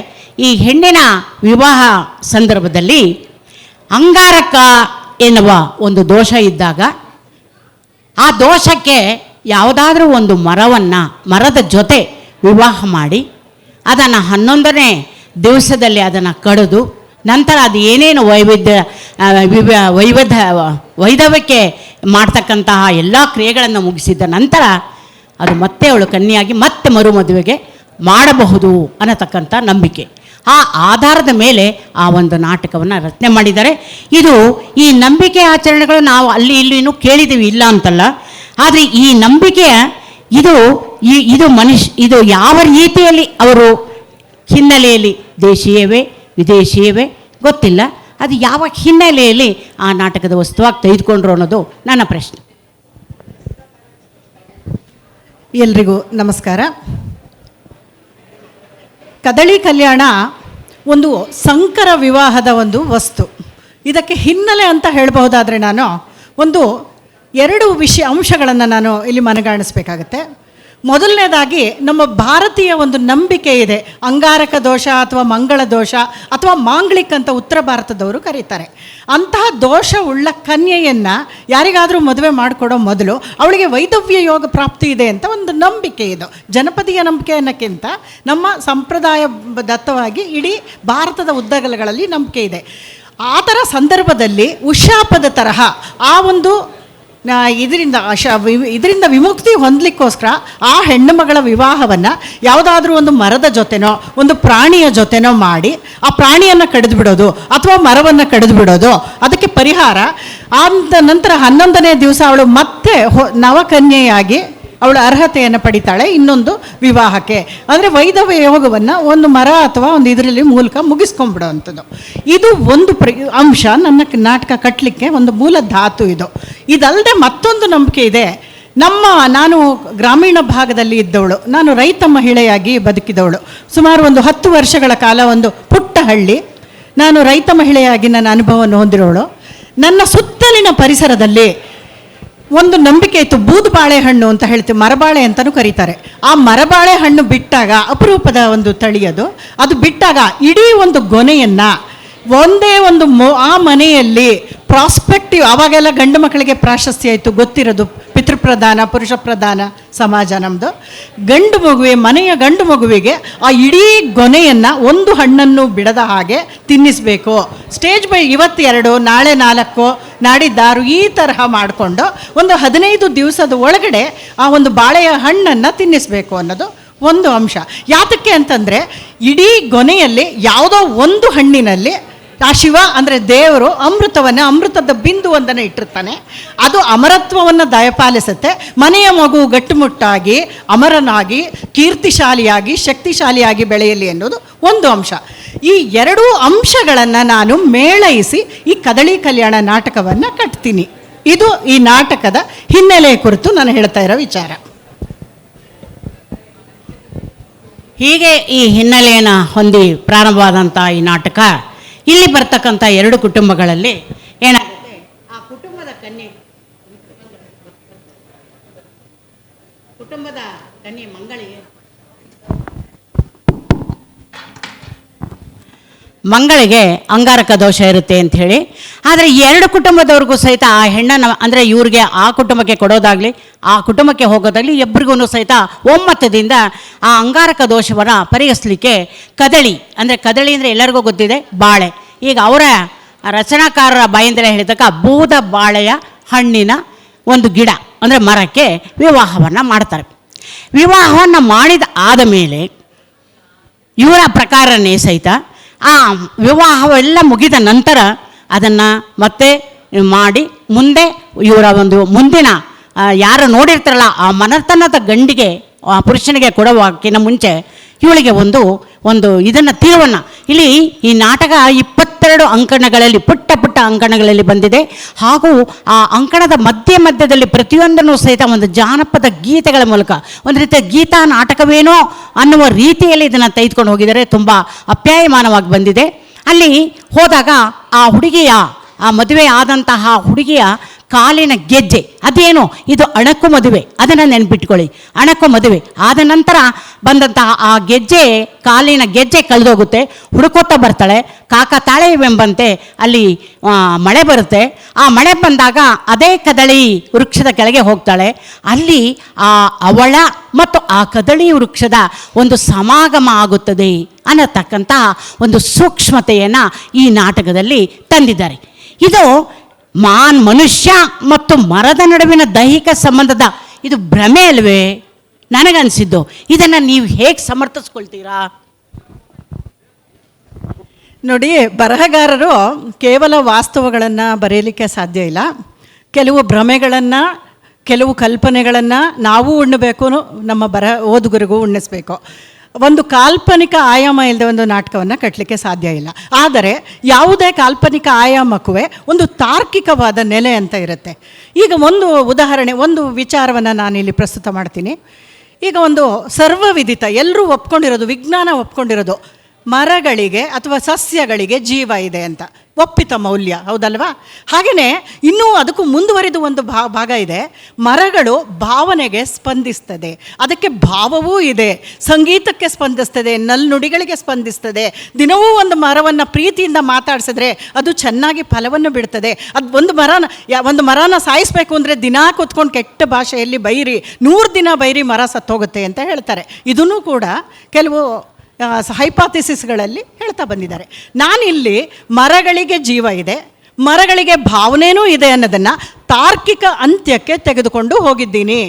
ಈ ಹೆಣ್ಣಿನ ವಿವಾಹ ಸಂದರ್ಭದಲ್ಲಿ ಅಂಗಾರಕ ಎನ್ನುವ ಒಂದು ದೋಷ ಇದ್ದಾಗ ಆ ದೋಷಕ್ಕೆ ಯಾವುದಾದ್ರೂ ಒಂದು ಮರದ ಜೊತೆ ವಿವಾಹ ಮಾಡಿ ಅದನ್ನು 11ನೇ ದಿವಸದಲ್ಲಿ ಅದನ್ನು ಕಡಿದು ನಂತರ ಅದು ಏನೇನು ವೈದವ್ಯಕ್ಕೆ ಮಾಡ್ತಕ್ಕಂತಹ ಎಲ್ಲ ಕ್ರಿಯೆಗಳನ್ನು ಮುಗಿಸಿದ ನಂತರ ಅದು ಮತ್ತೆ ಅವಳು ಕನ್ಯೆಯಾಗಿ ಮತ್ತೆ ಮರುಮದುವೆಗೆ ಮಾಡಬಹುದು ಅನ್ನತಕ್ಕಂಥ ನಂಬಿಕೆ. ಆ ಆಧಾರದ ಮೇಲೆ ಆ ಒಂದು ನಾಟಕವನ್ನು ರಚನೆ ಮಾಡಿದ್ದಾರೆ. ಈ ನಂಬಿಕೆ ಆಚರಣೆಗಳು ನಾವು ಅಲ್ಲಿ ಇಲ್ಲಿನೂ ಕೇಳಿದ್ದೀವಿ, ಇಲ್ಲ ಅಂತಲ್ಲ. ಆದರೆ ಈ ನಂಬಿಕೆಯ ಇದು ಯಾವ ರೀತಿಯಲ್ಲಿ ಅವರು ಹಿನ್ನೆಲೆಯಲ್ಲಿ ದೇಶೀಯವೇ ವಿದೇಶೀಯವೇ ಗೊತ್ತಿಲ್ಲ, ಅದು ಯಾವ ಹಿನ್ನೆಲೆಯಲ್ಲಿ ಆ ನಾಟಕದ ವಸ್ತುವಾಗಿ ತೆಗೆದುಕೊಂಡ್ರು ಅನ್ನೋದು ನನ್ನ ಪ್ರಶ್ನೆ. ಎಲ್ರಿಗೂ ನಮಸ್ಕಾರ. ಕದಳಿ ಕಲ್ಯಾಣ ಒಂದು ಸಂಕರ ವಿವಾಹದ ಒಂದು ವಸ್ತು. ಇದಕ್ಕೆ ಹಿನ್ನೆಲೆ ಅಂತ ಹೇಳಬಹುದಾದರೆ ನಾನು 2 ಅಂಶಗಳನ್ನು ನಾನು ಇಲ್ಲಿ ಮನಗಾಣಿಸ್ಬೇಕಾಗತ್ತೆ. ಮೊದಲನೇದಾಗಿ ನಮ್ಮ ಭಾರತೀಯ ಒಂದು ನಂಬಿಕೆ ಇದೆ, ಅಂಗಾರಕ ದೋಷ ಅಥವಾ ಮಂಗಳ ದೋಷ ಅಥವಾ ಮಾಂಗ್ಲಿಕ್ ಅಂತ ಉತ್ತರ ಭಾರತದವರು ಕರೀತಾರೆ. ಅಂತಹ ದೋಷ ಉಳ್ಳ ಕನ್ಯೆಯನ್ನು ಯಾರಿಗಾದರೂ ಮದುವೆ ಮಾಡಿಕೊಡೋ ಮೊದಲು ಅವಳಿಗೆ ವೈದವ್ಯ ಯೋಗ ಪ್ರಾಪ್ತಿ ಇದೆ ಅಂತ ಒಂದು ನಂಬಿಕೆ. ಇದು ಜನಪದೀಯ ನಂಬಿಕೆ ಅನ್ನೋಕ್ಕಿಂತ ನಮ್ಮ ಸಂಪ್ರದಾಯಬದ್ಧವಾಗಿ ಇಡೀ ಭಾರತದ ಉದ್ದಗಲಗಳಲ್ಲಿ ನಂಬಿಕೆ ಇದೆ. ಆ ಥರ ಸಂದರ್ಭದಲ್ಲಿ ಉಷಾಪದ ತರಹ ಆ ಒಂದು ಇದರಿಂದ ವಿಮುಕ್ತಿ ಹೊಂದಲಿಕ್ಕೋಸ್ಕರ ಆ ಹೆಣ್ಣು ಮಗಳ ವಿವಾಹವನ್ನು ಯಾವುದಾದ್ರೂ ಒಂದು ಮರದ ಜೊತೆನೋ ಒಂದು ಪ್ರಾಣಿಯ ಜೊತೆನೋ ಮಾಡಿ ಆ ಪ್ರಾಣಿಯನ್ನು ಕಡಿದು ಬಿಡೋದು ಅಥವಾ ಮರವನ್ನು ಕಡಿದು ಬಿಡೋದು ಅದಕ್ಕೆ ಪರಿಹಾರ. ಆದ ನಂತರ 11ನೇ ದಿವಸ ಅವಳು ಮತ್ತೆ ನವಕನ್ಯೆಯಾಗಿ ಅವಳು ಅರ್ಹತೆಯನ್ನು ಪಡಿತಾಳೆ ಇನ್ನೊಂದು ವಿವಾಹಕ್ಕೆ. ಅಂದರೆ ವೈದವ್ಯ ಯೋಗವನ್ನು ಒಂದು ಮರ ಅಥವಾ ಒಂದು ಇದರಲ್ಲಿ ಮೂಲಕ ಮುಗಿಸ್ಕೊಂಡ್ಬಿಡೋವಂಥದ್ದು. ಇದು ಒಂದು ಅಂಶ ನನ್ನ ನಾಟಕ ಕಟ್ಟಲಿಕ್ಕೆ ಒಂದು ಮೂಲ ಧಾತು. ಇದಲ್ಲದೆ ಮತ್ತೊಂದು ನಂಬಿಕೆ ಇದೆ. ನಾನು ಗ್ರಾಮೀಣ ಭಾಗದಲ್ಲಿ ಇದ್ದವಳು, ನಾನು ರೈತ ಮಹಿಳೆಯಾಗಿ ಬದುಕಿದವಳು. ಸುಮಾರು ಒಂದು 10 ವರ್ಷಗಳ ಕಾಲ ಒಂದು ಪುಟ್ಟ ಹಳ್ಳಿ, ನಾನು ರೈತ ಮಹಿಳೆಯಾಗಿ ನನ್ನ ಅನುಭವವನ್ನು ಹೊಂದಿರೋಳು. ನನ್ನ ಸುತ್ತಲಿನ ಪರಿಸರದಲ್ಲಿ ಒಂದು ನಂಬಿಕೆ ಇತ್ತು, ಬೂದು ಬಾಳೆಹಣ್ಣು ಅಂತ ಹೇಳ್ತೀವಿ, ಮರಬಾಳೆ ಅಂತಲೂ ಕರೀತಾರೆ. ಆ ಮರಬಾಳೆ ಹಣ್ಣು ಬಿಟ್ಟಾಗ, ಅಪರೂಪದ ಒಂದು ತಳಿ ಅದು ಬಿಟ್ಟಾಗ ಇಡೀ ಒಂದು ಗೊನೆಯನ್ನು ಒಂದೇ ಒಂದು ಆ ಮನೆಯಲ್ಲಿ ಪ್ರಾಸ್ಪೆಕ್ಟಿವ್, ಆವಾಗೆಲ್ಲ ಗಂಡು ಮಕ್ಕಳಿಗೆ ಪ್ರಾಶಸ್ತ್ಯ ಇತ್ತು, ಗೊತ್ತಿರೋದು, ಪಿತೃಪ್ರಧಾನ ಪುರುಷ ಪ್ರಧಾನ ಸಮಾಜ ನಮ್ಮದು. ಮನೆಯ ಗಂಡು ಮಗುವಿಗೆ ಆ ಇಡೀ ಗೊನೆಯನ್ನು ಒಂದು ಹಣ್ಣನ್ನು ಬಿಡದ ಹಾಗೆ ತಿನ್ನಿಸಬೇಕು. ಸ್ಟೇಜ್ ಬೈ ಇವತ್ತು 2, ನಾಳೆ 4, ನಾಡಿದ್ದಾರು ಈ ತರಹ ಮಾಡಿಕೊಂಡು ಒಂದು 15 ದಿವಸದ ಒಳಗಡೆ ಆ ಒಂದು ಬಾಳೆಯ ಹಣ್ಣನ್ನು ತಿನ್ನಿಸಬೇಕು ಅನ್ನೋದು ಒಂದು ಅಂಶ. ಯಾತಕ್ಕೆ ಅಂತಂದರೆ ಇಡೀ ಗೊನೆಯಲ್ಲಿ ಯಾವುದೋ ಒಂದು ಹಣ್ಣಿನಲ್ಲಿ ಆ ಶಿವ ಅಂದರೆ ದೇವರು ಅಮೃತದ ಬಿಂದುವೊಂದನ್ನು ಇಟ್ಟಿರ್ತಾನೆ. ಅದು ಅಮರತ್ವವನ್ನು ದಯಪಾಲಿಸುತ್ತೆ. ಮನೆಯ ಮಗು ಗಟ್ಟುಮುಟ್ಟಾಗಿ ಅಮರನಾಗಿ ಕೀರ್ತಿಶಾಲಿಯಾಗಿ ಶಕ್ತಿಶಾಲಿಯಾಗಿ ಬೆಳೆಯಲಿ ಅನ್ನೋದು ಒಂದು ಅಂಶ. ಈ 2 ಅಂಶಗಳನ್ನು ನಾನು ಮೇಳೈಸಿ ಈ ಕದಳಿ ಕಲ್ಯಾಣ ನಾಟಕವನ್ನು ಕಟ್ತೀನಿ. ಇದು ಈ ನಾಟಕದ ಹಿನ್ನೆಲೆ ಕುರಿತು ನಾನು ಹೇಳ್ತಾ ಇರೋ ವಿಚಾರ. ಹೀಗೆ ಈ ಹಿನ್ನೆಲೆಯನ್ನು ಹೊಂದಿ ಪ್ರಾರಂಭವಾದಂಥ ಈ ನಾಟಕ ಇಲ್ಲಿ ಬರ್ತಕ್ಕಂಥ 2 ಕುಟುಂಬಗಳಲ್ಲಿ ಏನಾಗುತ್ತೆ, ಆ ಕುಟುಂಬದ ಕನ್ಯೆ ಮಂಗಳಿಗೆ ಅಂಗಾರಕ ದೋಷ ಇರುತ್ತೆ ಅಂಥೇಳಿ. ಆದರೆ 2 ಕುಟುಂಬದವ್ರಿಗೂ ಸಹಿತ ಆ ಹೆಣ್ಣನ್ನು ಅಂದರೆ ಇವ್ರಿಗೆ ಆ ಕುಟುಂಬಕ್ಕೆ ಕೊಡೋದಾಗಲಿ ಆ ಕುಟುಂಬಕ್ಕೆ ಹೋಗೋದಾಗಲಿ ಇಬ್ಬರಿಗೂ ಸಹಿತ ಒಮ್ಮತದಿಂದ ಆ ಅಂಗಾರಕ ದೋಷವನ್ನು ಪರಿಹರಿಸಲಿಕ್ಕೆ ಕದಳಿ ಅಂದರೆ ಎಲ್ಲರಿಗೂ ಗೊತ್ತಿದೆ ಬಾಳೆ. ಈಗ ಅವರ ರಚನಾಕಾರರ ಬಾಯಿಂದಲೇ ಹೇಳಿದಾಗ ಬೂದ ಬಾಳೆಯ ಹಣ್ಣಿನ ಒಂದು ಗಿಡ ಅಂದರೆ ಮರಕ್ಕೆ ವಿವಾಹವನ್ನು ಮಾಡ್ತಾರೆ. ವಿವಾಹವನ್ನು ಮಾಡಿದ ಆದ ಮೇಲೆ ಇವರ ಪ್ರಕಾರನೇ ಸಹಿತ ಆ ವಿವಾಹವೆಲ್ಲ ಮುಗಿದ ನಂತರ ಅದನ್ನು ಮತ್ತೆ ಮಾಡಿ ಮುಂದೆ ಇವರ ಒಂದು ಮುಂದಿನ ಯಾರು ನೋಡಿರ್ತಾರಲ್ಲ ಆ ಮನೆತನದ ಗಂಡಿಗೆ ಆ ಪುರುಷನಿಗೆ ಕೊಡುವಕ್ಕಿಂತ ಮುಂಚೆ ಇವಳಿಗೆ ಒಂದು ಇದನ್ನು ತೀರ್ವನ್ನು ಇಲ್ಲಿ ಈ ನಾಟಕ 22 ಅಂಕಣಗಳಲ್ಲಿ ಪುಟ್ಟ ಅಂಕಣಗಳಲ್ಲಿ ಬಂದಿದೆ. ಹಾಗೂ ಆ ಅಂಕಣದ ಮಧ್ಯದಲ್ಲಿ ಪ್ರತಿಯೊಂದನ್ನು ಸಹಿತ ಒಂದು ಜಾನಪದ ಗೀತೆಗಳ ಮೂಲಕ ಒಂದು ರೀತಿಯ ಗೀತಾ ನಾಟಕವೇನೋ ಅನ್ನುವ ರೀತಿಯಲ್ಲಿ ಇದನ್ನು ತೆಗೆದುಕೊಂಡು ಹೋಗಿದ್ದಾರೆ. ತುಂಬ ಅಪ್ಯಾಯಮಾನವಾಗಿ ಬಂದಿದೆ. ಅಲ್ಲಿ ಹೋದಾಗ ಆ ಮದುವೆ ಆದಂತಹ ಹುಡುಗಿಯ ಕಾಲಿನ ಗೆಜ್ಜೆ ಅದೇನು, ಇದು ಅಣಕು ಮದುವೆ, ಅದನ್ನು ನೆನ್ಪಿಟ್ಕೊಳ್ಳಿ. ಅಣಕು ಮದುವೆ ಆದ ನಂತರ ಬಂದಂತಹ ಆ ಕಾಲಿನ ಗೆಜ್ಜೆ ಕಳೆದೋಗುತ್ತೆ. ಹುಡುಕೋತಾ ಬರ್ತಾಳೆ. ಕಾಕತಾಳೆವೆಂಬಂತೆ ಅಲ್ಲಿ ಮಳೆ ಬರುತ್ತೆ. ಆ ಮಳೆ ಬಂದಾಗ ಅದೇ ಕದಳಿ ವೃಕ್ಷದ ಕೆಳಗೆ ಹೋಗ್ತಾಳೆ. ಅಲ್ಲಿ ಅವಳ ಮತ್ತು ಆ ಕದಳಿ ವೃಕ್ಷದ ಒಂದು ಸಮಾಗಮ ಆಗುತ್ತದೆ ಅನ್ನತಕ್ಕಂತಹ ಒಂದು ಸೂಕ್ಷ್ಮತೆಯನ್ನು ಈ ನಾಟಕದಲ್ಲಿ ತಂದಿದ್ದಾರೆ. ಇದು ಮನುಷ್ಯ ಮತ್ತು ಮರದ ನಡುವಿನ ದೈಹಿಕ ಸಂಬಂಧದ ಇದು ಭ್ರಮೆ ಅಲ್ವೇ ನನಗನ್ಸಿದ್ದು. ಇದನ್ನು ನೀವು ಹೇಗೆ ಸಮರ್ಥಿಸ್ಕೊಳ್ತೀರಾ? ನೋಡಿ, ಬರಹಗಾರರು ಕೇವಲ ವಾಸ್ತವಗಳನ್ನು ಬರೆಯಲಿಕ್ಕೆ ಸಾಧ್ಯ ಇಲ್ಲ. ಕೆಲವು ಭ್ರಮೆಗಳನ್ನು, ಕೆಲವು ಕಲ್ಪನೆಗಳನ್ನು ನಾವು ಉಣ್ಣಬೇಕು, ನಮ್ಮ ಓದುಗರಿಗೂ ಉಣ್ಣಿಸ್ಬೇಕು. ಒಂದು ಕಾಲ್ಪನಿಕ ಆಯಾಮ ಇಲ್ಲದೆ ಒಂದು ನಾಟಕವನ್ನು ಕಟ್ಟಲಿಕ್ಕೆ ಸಾಧ್ಯ ಇಲ್ಲ. ಆದರೆ ಯಾವುದೇ ಕಾಲ್ಪನಿಕ ಆಯಾಮಕ್ಕೂ ಒಂದು ತಾರ್ಕಿಕವಾದ ನೆಲೆ ಅಂತ ಇರುತ್ತೆ. ಈಗ ಒಂದು ಉದಾಹರಣೆ, ಒಂದು ವಿಚಾರವನ್ನು ನಾನಿಲ್ಲಿ ಪ್ರಸ್ತುತ ಮಾಡ್ತೀನಿ. ಈಗ ಒಂದು ಸರ್ವವಿದಿತ, ಎಲ್ಲರೂ ಒಪ್ಕೊಂಡಿರೋದು, ವಿಜ್ಞಾನ ಒಪ್ಕೊಂಡಿರೋದು, ಮರಗಳಿಗೆ ಅಥವಾ ಸಸ್ಯಗಳಿಗೆ ಜೀವ ಇದೆ ಅಂತ ಒಪ್ಪಿತ ಮೌಲ್ಯ, ಹೌದಲ್ವಾ? ಹಾಗೆಯೇ ಇನ್ನೂ ಅದಕ್ಕೂ ಮುಂದುವರಿದು ಒಂದು ಭಾಗ ಇದೆ. ಮರಗಳು ಭಾವನೆಗೆ ಸ್ಪಂದಿಸ್ತದೆ, ಅದಕ್ಕೆ ಭಾವವೂ ಇದೆ, ಸಂಗೀತಕ್ಕೆ ಸ್ಪಂದಿಸ್ತದೆ, ನಲ್ನುಡಿಗಳಿಗೆ ಸ್ಪಂದಿಸ್ತದೆ. ದಿನವೂ ಒಂದು ಮರವನ್ನು ಪ್ರೀತಿಯಿಂದ ಮಾತಾಡಿಸಿದ್ರೆ ಅದು ಚೆನ್ನಾಗಿ ಫಲವನ್ನು ಬಿಡ್ತದೆ. ಅದು ಒಂದು ಮರನ ಸಾಯಿಸಬೇಕು ಅಂದರೆ ದಿನ ಕೂತ್ಕೊಂಡು ಕೆಟ್ಟ ಭಾಷೆಯಲ್ಲಿ ಬೈರಿ, 100 ದಿನ ಬೈರಿ ಮರ ಸತ್ತೋಗುತ್ತೆ ಅಂತ ಹೇಳ್ತಾರೆ. ಇದನ್ನು ಕೂಡ ಕೆಲವು ಹೈಪಾಥಿಸಿಸ್ಗಳಲ್ಲಿ ಹೇಳ್ತಾ ಬಂದಿದ್ದಾರೆ. ನಾನಿಲ್ಲಿ ಮರಗಳಿಗೆ ಜೀವ ಇದೆ, ಮರಗಳಿಗೆ ಭಾವನೆಯೂ ಇದೆ ಅನ್ನೋದನ್ನು ತಾರ್ಕಿಕ ಅಂತ್ಯಕ್ಕೆ ತೆಗೆದುಕೊಂಡು ಹೋಗಿದ್ದೀನಿ.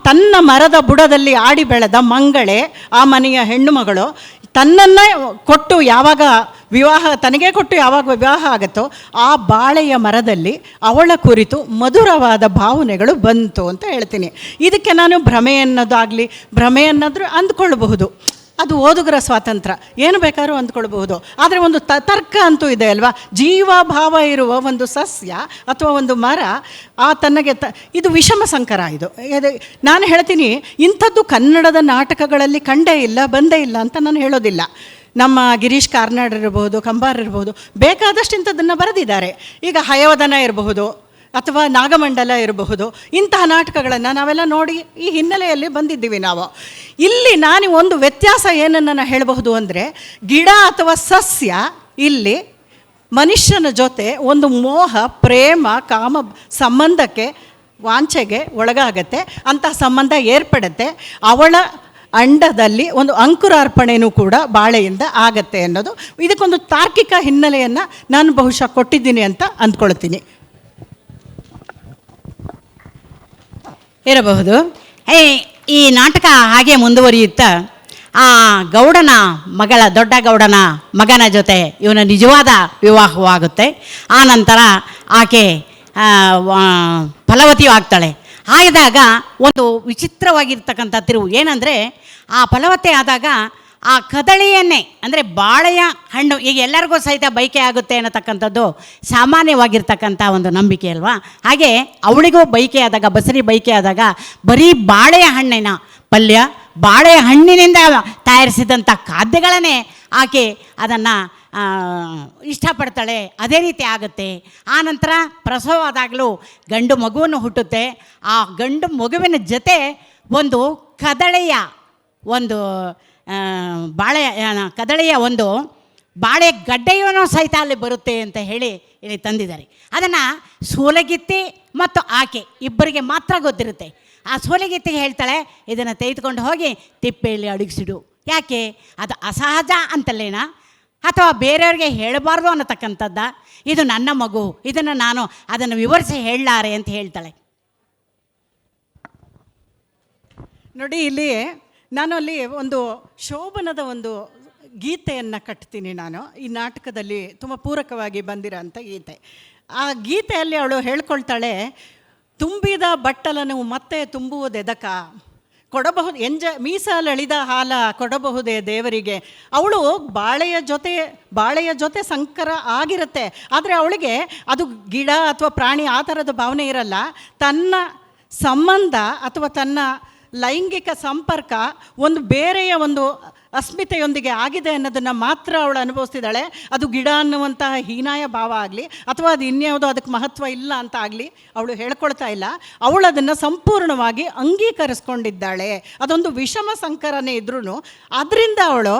ತನ್ನ ಮರದ ಬುಡದಲ್ಲಿ ಆಡಿ ಬೆಳೆದ ಮಂಗಳೆ, ಆ ಮನೆಯ ಹೆಣ್ಣು ಮಗಳು, ತನ್ನನ್ನು ಕೊಟ್ಟು ಯಾವಾಗ ತನಗೆ ಕೊಟ್ಟು ಯಾವಾಗ ವಿವಾಹ ಆಗುತ್ತೋ ಆ ಬಾಳೆಯ ಮರದಲ್ಲಿ ಅವಳ ಕುರಿತು ಮಧುರವಾದ ಭಾವನೆಗಳು ಬಂತು ಅಂತ ಹೇಳ್ತೀನಿ. ಇದಕ್ಕೆ ನಾನು ಭ್ರಮೆ ಅನ್ನೋದಾದರೂ ಅಂದ್ಕೊಳ್ಬಹುದು. ಅದು ಓದುಗರ ಸ್ವಾತಂತ್ರ್ಯ, ಏನು ಬೇಕಾದ್ರೂ ಅಂದ್ಕೊಳ್ಬಹುದು. ಆದರೆ ಒಂದು ತರ್ಕ ಅಂತೂ ಇದೆ ಅಲ್ವಾ? ಜೀವಭಾವ ಇರುವ ಒಂದು ಸಸ್ಯ ಅಥವಾ ಒಂದು ಮರ ಇದು ವಿಷಮ ಸಂಕರ. ಇದು ನಾನು ಹೇಳ್ತೀನಿ, ಇಂಥದ್ದು ಕನ್ನಡದ ನಾಟಕಗಳಲ್ಲಿ ಕಂಡೇ ಇಲ್ಲ, ಬಂದೇ ಇಲ್ಲ ಅಂತ ನಾನು ಹೇಳೋದಿಲ್ಲ. ನಮ್ಮ ಗಿರೀಶ್ ಕಾರ್ನಾಡ್ ಇರಬಹುದು, ಕಂಬಾರ್ ಇರಬಹುದು, ಬೇಕಾದಷ್ಟು ಇಂಥದ್ದನ್ನು ಬರೆದಿದ್ದಾರೆ. ಈಗ ಹಯವದನ ಇರಬಹುದು ಅಥವಾ ನಾಗಮಂಡಲ ಇರಬಹುದು. ಇಂತಹ ನಾಟಕಗಳನ್ನು ನಾವೆಲ್ಲ ನೋಡಿ ಈ ಹಿನ್ನೆಲೆಯಲ್ಲಿ ಬಂದಿದ್ದೀವಿ ನಾವು. ಇಲ್ಲಿ ನಾನು ಒಂದು ವ್ಯತ್ಯಾಸ ಏನನ್ನು ನಾನು ಹೇಳಬಹುದು ಅಂದರೆ, ಗಿಡ ಅಥವಾ ಸಸ್ಯ ಇಲ್ಲಿ ಮನುಷ್ಯನ ಜೊತೆ ಒಂದು ಮೋಹ, ಪ್ರೇಮ, ಕಾಮ ಸಂಬಂಧಕ್ಕೆ, ವಾಂಛೆಗೆ ಒಳಗಾಗತ್ತೆ. ಅಂತಹ ಸಂಬಂಧ ಏರ್ಪಡುತ್ತೆ. ಅವಳ ಅಂಡದಲ್ಲಿ ಒಂದು ಅಂಕುರಾರ್ಪಣೆಯೂ ಕೂಡ ಬಾಳೆಯಿಂದ ಆಗತ್ತೆ ಅನ್ನೋದು, ಇದಕ್ಕೊಂದು ತಾರ್ಕಿಕ ಹಿನ್ನೆಲೆಯನ್ನು ನಾನು ಬಹುಶಃ ಕೊಟ್ಟಿದ್ದೀನಿ ಅಂತ ಅಂದ್ಕೊಳ್ತೀನಿ. ಇರಬಹುದು. ಈ ನಾಟಕ ಹಾಗೆ ಮುಂದುವರಿಯುತ್ತಾ ಆ ಗೌಡನ ಮಗಳ, ದೊಡ್ಡ ಗೌಡನ ಮಗನ ಜೊತೆ ಇವನ ನಿಜವಾದ ವಿವಾಹವಾಗುತ್ತೆ. ಆ ನಂತರ ಆಕೆ ಫಲವತಿಯೂ ಆಗ್ತಾಳೆ. ಆದಾಗ ಒಂದು ವಿಚಿತ್ರವಾಗಿರ್ತಕ್ಕಂಥ ತಿರುವು ಏನಂದರೆ, ಆ ಫಲವತಿ ಆದಾಗ ಆ ಕದಳಿಯನ್ನೇ, ಅಂದರೆ ಬಾಳೆಯ ಹಣ್ಣು, ಈಗ ಎಲ್ಲರಿಗೂ ಸಹಿತ ಬಯಕೆ ಆಗುತ್ತೆ ಅನ್ನತಕ್ಕಂಥದ್ದು ಸಾಮಾನ್ಯವಾಗಿರ್ತಕ್ಕಂಥ ಒಂದು ನಂಬಿಕೆ ಅಲ್ವಾ. ಹಾಗೆ ಅವಳಿಗೂ ಬಯಕೆ ಆದಾಗ, ಬಸರಿ ಬಯಕೆ ಆದಾಗ ಬರೀ ಬಾಳೆಯ ಹಣ್ಣಿನ ಪಲ್ಯ, ಬಾಳೆಯ ಹಣ್ಣಿನಿಂದ ತಯಾರಿಸಿದಂಥ ಖಾದ್ಯಗಳನ್ನೇ ಆಕೆ ಅದನ್ನು ಇಷ್ಟಪಡ್ತಾಳೆ. ಅದೇ ರೀತಿ ಆಗುತ್ತೆ. ಆ ನಂತರ ಪ್ರಸವ ಆದಾಗಲೂ ಗಂಡು ಮಗುವನ್ನು ಹುಟ್ಟುತ್ತೆ. ಆ ಗಂಡು ಮಗುವಿನ ಜೊತೆ ಒಂದು ಕದಳೆಯ ಒಂದು ಕದಳೆಯ ಒಂದು ಬಾಳೆ ಗಡ್ಡೆಯೂ ಸಹಿತ ಅಲ್ಲಿ ಬರುತ್ತೆ ಅಂತ ಹೇಳಿ ಇಲ್ಲಿ ತಂದಿದ್ದಾರೆ. ಅದನ್ನು ಸೂಲಗಿತ್ತಿ ಮತ್ತು ಆಕೆ ಇಬ್ಬರಿಗೆ ಮಾತ್ರ ಗೊತ್ತಿರುತ್ತೆ. ಆ ಸೂಲಗಿತ್ತಿಗೆ ಹೇಳ್ತಾಳೆ, ಇದನ್ನು ತೆಗೆದುಕೊಂಡು ಹೋಗಿ ತಿಪ್ಪೆಯಲ್ಲಿ ಅಡಗಿಸಿಡು. ಯಾಕೆ? ಅದು ಅಸಹಜ ಅಂತಲ್ಲೇನಾ, ಅಥವಾ ಬೇರೆಯವ್ರಿಗೆ ಹೇಳಬಾರ್ದು ಅನ್ನತಕ್ಕಂಥದ್ದ? ಇದು ನನ್ನ ಮಗು, ಇದನ್ನು ನಾನು ಅದನ್ನು ವಿವರಿಸಿ ಹೇಳಲಾರೆ ಅಂತ ಹೇಳ್ತಾಳೆ. ನೋಡಿ, ಇಲ್ಲಿ ನಾನು ಅಲ್ಲಿ ಒಂದು ಶೋಭನದ ಒಂದು ಗೀತೆಯನ್ನು ಕಟ್ತೀನಿ. ನಾನು ಈ ನಾಟಕದಲ್ಲಿ ತುಂಬ ಪೂರಕವಾಗಿ ಬಂದಿರೋಂಥ ಗೀತೆ. ಆ ಗೀತೆಯಲ್ಲಿ ಅವಳು ಹೇಳ್ಕೊಳ್ತಾಳೆ, ತುಂಬಿದ ಬಟ್ಟಲನ್ನು ಮತ್ತೆ ತುಂಬುವುದೆದಕ, ಕೊಡಬಹುದು ಮೀಸಲಳಿದ ಹಾಲ ಕೊಡಬಹುದೇ ದೇವರಿಗೆ. ಅವಳು ಬಾಳೆಯ ಜೊತೆ ಸಂಕರ ಆಗಿರುತ್ತೆ. ಆದರೆ ಅವಳಿಗೆ ಅದು ಗಿಡ ಅಥವಾ ಪ್ರಾಣಿ ಆ ಥರದ ಭಾವನೆ ಇರಲ್ಲ. ತನ್ನ ಸಂಬಂಧ ಅಥವಾ ತನ್ನ ಲೈಂಗಿಕ ಸಂಪರ್ಕ ಒಂದು ಬೇರೆಯ ಒಂದು ಅಸ್ಮಿತೆಯೊಂದಿಗೆ ಆಗಿದೆ ಅನ್ನೋದನ್ನು ಮಾತ್ರ ಅವಳು ಅನುಭವಿಸ್ತಿದ್ದಾಳೆ. ಅದು ಗಿಡ ಅನ್ನುವಂತಹ ಹೀನಾಯ ಭಾವ ಆಗಲಿ ಅಥವಾ ಅದು ಇನ್ಯಾವುದೋ ಅದಕ್ಕೆ ಮಹತ್ವ ಇಲ್ಲ ಅಂತ ಆಗಲಿ ಅವಳು ಹೇಳ್ಕೊಳ್ತಾ ಇಲ್ಲ. ಅವಳು ಅದನ್ನು ಸಂಪೂರ್ಣವಾಗಿ ಅಂಗೀಕರಿಸ್ಕೊಂಡಿದ್ದಾಳೆ. ಅದೊಂದು ವಿಷಮ ಸಂಕರನೇ ಇದ್ರೂ ಅದರಿಂದ ಅವಳು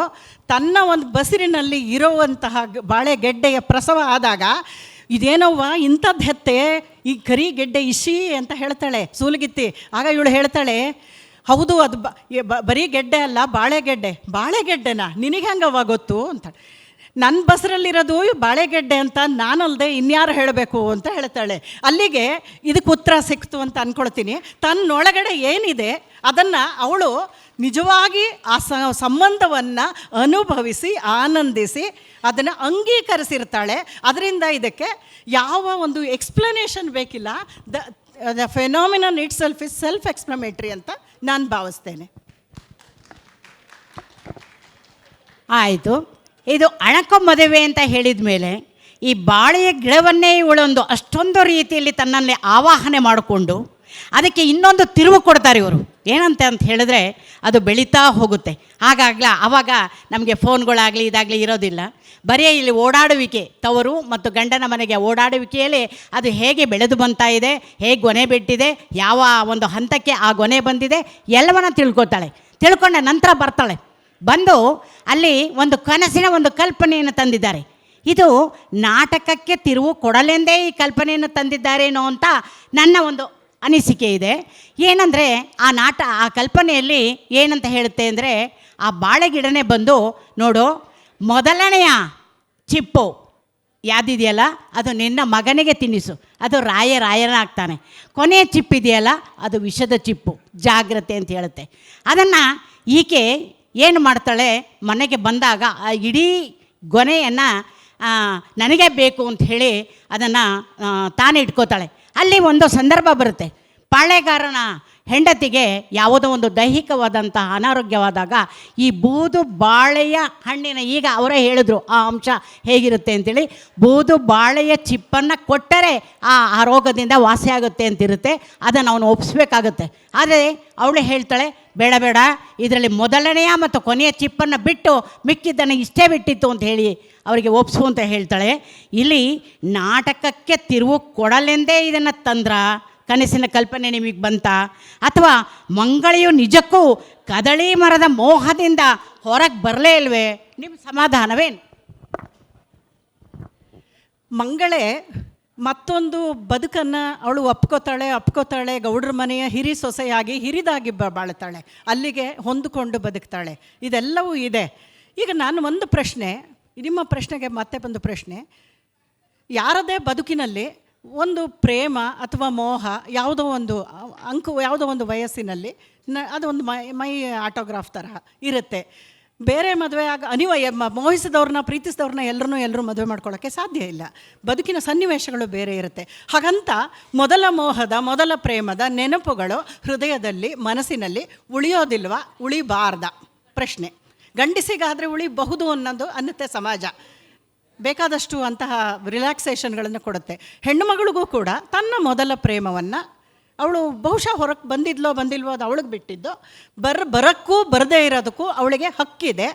ತನ್ನ ಒಂದು ಬಸಿರಿನಲ್ಲಿ ಇರುವಂತಹ ಬಾಳೆಗೆಡ್ಡೆಯ ಪ್ರಸವ ಆದಾಗ, ಇದೇನವ್ವ ಇಂಥದ್ದು ಹೆತ್ತೆ, ಈ ಕರಿ ಗೆಡ್ಡೆ ಇಶಿ ಅಂತ ಹೇಳ್ತಾಳೆ ಸೂಲಗಿತ್ತಿ. ಆಗ ಇವಳು ಹೇಳ್ತಾಳೆ, ಹೌದು ಅದು ಬರೀ ಗೆಡ್ಡೆ ಅಲ್ಲ, ಬಾಳೆಗೆಡ್ಡೆನಾ, ನಿನಗೆ ಹೆಂಗವ್ವ ಗೊತ್ತು ಅಂತ. ನನ್ನ ಬಸರಲ್ಲಿರೋದು ಬಾಳೆಗೆಡ್ಡೆ ಅಂತ ನಾನಲ್ಲದೆ ಇನ್ಯಾರು ಹೇಳಬೇಕು ಅಂತ ಹೇಳ್ತಾಳೆ. ಅಲ್ಲಿಗೆ ಇದಕ್ಕೆ ಉತ್ತರ ಸಿಕ್ತು ಅಂತ ಅಂದ್ಕೊಳ್ತೀನಿ. ತನ್ನೊಳಗಡೆ ಏನಿದೆ ಅದನ್ನು ಅವಳು ನಿಜವಾಗಿ ಆ ಸಂಬಂಧವನ್ನು ಅನುಭವಿಸಿ ಆನಂದಿಸಿ ಅದನ್ನು ಅಂಗೀಕರಿಸಿರ್ತಾಳೆ. ಅದರಿಂದ ಇದಕ್ಕೆ ಯಾವ ಒಂದು ಎಕ್ಸ್ಪ್ಲನೇಷನ್ ಬೇಕಿಲ್ಲ. The phenomenon itself is self explanatory ಅಂತ ನಾನು ಭಾವಿಸ್ತೇನೆ. ಆಯಿತು. ಇದು ಅಣಕ ಮದುವೆ ಅಂತ ಹೇಳಿದ ಮೇಲೆ ಈ ಬಾಳೆಯ ಗಿಡವನ್ನೇ ಇವಳೊಂದು ಅಷ್ಟೊಂದು ರೀತಿಯಲ್ಲಿ ತನ್ನಲ್ಲಿ ಆವಾಹನೆ ಮಾಡಿಕೊಂಡು ಅದಕ್ಕೆ ಇನ್ನೊಂದು ತಿರುವು ಕೊಡ್ತಾರೆ ಇವರು. ಏನಂತ ಹೇಳಿದ್ರೆ, ಅದು ಬೆಳೀತಾ ಹೋಗುತ್ತೆ. ಆವಾಗ ನಮಗೆ ಫೋನ್ಗಳಾಗಲಿ ಇದಾಗಲಿ ಇರೋದಿಲ್ಲ. ಬರೀ ಇಲ್ಲಿ ಓಡಾಡುವಿಕೆ, ತವರು ಮತ್ತು ಗಂಡನ ಮನೆಗೆ ಓಡಾಡುವಿಕೆಯಲ್ಲಿ ಅದು ಹೇಗೆ ಬೆಳೆದು ಬಂತಾ ಇದೆ, ಹೇಗೆ ಗೊನೆ ಬಿಟ್ಟಿದೆ, ಯಾವ ಒಂದು ಹಂತಕ್ಕೆ ಆ ಗೊನೆ ಬಂದಿದೆ ಎಲ್ಲವನ್ನ ತಿಳ್ಕೊಂಡ ನಂತರ ಬರ್ತಾಳೆ. ಬಂದು ಅಲ್ಲಿ ಒಂದು ಕನಸಿನ ಒಂದು ಕಲ್ಪನೆಯನ್ನು ತಂದಿದ್ದಾರೆ. ಇದು ನಾಟಕಕ್ಕೆ ತಿರುವು ಕೊಡಲೆಂದೇ ಈ ಕಲ್ಪನೆಯನ್ನು ತಂದಿದ್ದಾರೇನೋ ಅಂತ ನನ್ನ ಒಂದು ಅನಿಸಿಕೆ ಇದೆ. ಏನಂದರೆ ಆ ಕಲ್ಪನೆಯಲ್ಲಿ ಏನಂತ ಹೇಳುತ್ತೆ ಅಂದರೆ, ಆ ಬಾಳೆಗಿಡನೇ ಬಂದು ನೋಡು, ಮೊದಲನೆಯ ಚಿಪ್ಪು ಯಾವ್ದಿದೆಯಲ್ಲ ಅದು ನಿನ್ನ ಮಗನಿಗೆ ತಿನ್ನಿಸು, ಅದು ರಾಯನಾಗ್ತಾನೆ. ಕೊನೆಯ ಚಿಪ್ಪಿದೆಯಲ್ಲ ಅದು ವಿಷದ ಚಿಪ್ಪು, ಜಾಗ್ರತೆ ಅಂತ ಹೇಳುತ್ತೆ. ಅದನ್ನು ಈಕೆ ಏನು ಮಾಡ್ತಾಳೆ, ಮನೆಗೆ ಬಂದಾಗ ಆ ಇಡೀ ಗೊನೆಯನ್ನು ನನಗೆ ಬೇಕು ಅಂತ ಹೇಳಿ ಅದನ್ನು ತಾನೇ ಇಟ್ಕೋತಾಳೆ. ಅಲ್ಲಿ ಒಂದು ಸಂದರ್ಭ ಬರುತ್ತೆ, ಪಾಳೆಗಾರನ ಹೆಂಡತಿಗೆ ಯಾವುದೋ ಒಂದು ದೈಹಿಕವಾದಂತಹ ಅನಾರೋಗ್ಯವಾದಾಗ ಈ ಬೂದು ಬಾಳೆಯ ಹಣ್ಣಿನ, ಈಗ ಅವರೇ ಹೇಳಿದ್ರು ಆ ಅಂಶ ಹೇಗಿರುತ್ತೆ ಅಂತೇಳಿ, ಬೂದು ಬಾಳೆಯ ಚಿಪ್ಪನ್ನು ಕೊಟ್ಟರೆ ಆ ರೋಗದಿಂದ ವಾಸಿಯಾಗುತ್ತೆ ಅಂತಿರುತ್ತೆ. ಅದನ್ನು ಅವನು ಒಪ್ಪಿಸ್ಬೇಕಾಗುತ್ತೆ. ಆದರೆ ಅವಳು ಹೇಳ್ತಾಳೆ, ಬೇಡ, ಇದರಲ್ಲಿ ಮೊದಲನೆಯ ಮತ್ತು ಕೊನೆಯ ಚಿಪ್ಪನ್ನು ಬಿಟ್ಟು ಮಿಕ್ಕಿದ್ದನ್ನು ಇಷ್ಟೇ ಬಿಟ್ಟಿತ್ತು ಅಂತ ಹೇಳಿ ಅವರಿಗೆ ಒಪ್ಸು ಅಂತ ಹೇಳ್ತಾಳೆ. ಇಲ್ಲಿ ನಾಟಕಕ್ಕೆ ತಿರುವು ಕೊಡಲೆಂದೇ ಇದನ್ನು ತಂದ್ರ, ಕನಸಿನ ಕಲ್ಪನೆ ನಿಮಗೆ ಬಂತ, ಅಥವಾ ಮಂಗಳಿಯು ನಿಜಕ್ಕೂ ಕದಳಿ ಮರದ ಮೋಹದಿಂದ ಹೊರಗೆ ಬರಲೇ ಇಲ್ವೇ? ನಿಮ್ಮ ಸಮಾಧಾನವೇನು? ಮಂಗಳೇ ಮತ್ತೊಂದು ಬದುಕನ್ನು ಅವಳು ಒಪ್ಕೋತಾಳೆ ಗೌಡ್ರ ಮನೆಯ ಹಿರಿ ಸೊಸೆಯಾಗಿ ಹಿರಿದಾಗಿ ಬಾಳ್ತಾಳೆ, ಅಲ್ಲಿಗೆ ಹೊಂದಿಕೊಂಡು ಬದುಕ್ತಾಳೆ. ಇದೆಲ್ಲವೂ ಇದೆ. ಈಗ ನಾನು ಒಂದು ಪ್ರಶ್ನೆ, ನಿಮ್ಮ ಪ್ರಶ್ನೆಗೆ ಮತ್ತೆ ಒಂದು ಪ್ರಶ್ನೆ, ಯಾರದೇ ಬದುಕಿನಲ್ಲಿ ಒಂದು ಪ್ರೇಮ ಅಥವಾ ಮೋಹ ಯಾವುದೋ ಒಂದು ಯಾವುದೋ ಒಂದು ವಯಸ್ಸಿನಲ್ಲಿ ಅದೊಂದು ಮೈ ಆಟೋಗ್ರಾಫ್ ತರಹ ಇರುತ್ತೆ. ಬೇರೆ ಮದುವೆ ಮೋಹಿಸಿದವ್ರನ್ನ ಪ್ರೀತಿಸಿದವ್ರನ್ನ ಎಲ್ಲರೂ ಮದುವೆ ಮಾಡ್ಕೊಳ್ಳೋಕ್ಕೆ ಸಾಧ್ಯ ಇಲ್ಲ. ಬದುಕಿನ ಸನ್ನಿವೇಶಗಳು ಬೇರೆ ಇರುತ್ತೆ. ಹಾಗಂತ ಮೊದಲ ಮೋಹದ ಮೊದಲ ಪ್ರೇಮದ ನೆನಪುಗಳು ಹೃದಯದಲ್ಲಿ ಮನಸ್ಸಿನಲ್ಲಿ ಉಳಿಯೋದಿಲ್ವಾ, ಉಳಿಬಾರ್ದ ಪ್ರಶ್ನೆ. ಗಂಡಸಿಗಾದರೆ ಉಳಿಬಹುದು ಅನ್ನತ್ತೆ ಸಮಾಜ. ಬೇಕಾದಷ್ಟು ಅಂತಹ ರಿಲ್ಯಾಕ್ಸೇಷನ್ಗಳನ್ನು ಕೊಡುತ್ತೆ. ಹೆಣ್ಣು ಮಗಳಿಗೂ ಕೂಡ ತನ್ನ ಮೊದಲ ಪ್ರೇಮವನ್ನು ಅವಳು ಬಹುಶಃ ಹೊರಗೆ ಬಂದಿಲ್ವೋ ಅದು ಅವಳಿಗೆ ಬಿಟ್ಟಿದ್ದು. ಬರೋಕ್ಕೂ ಬರದೇ ಇರೋದಕ್ಕೂ ಅವಳಿಗೆ ಹಕ್ಕಿದೆ.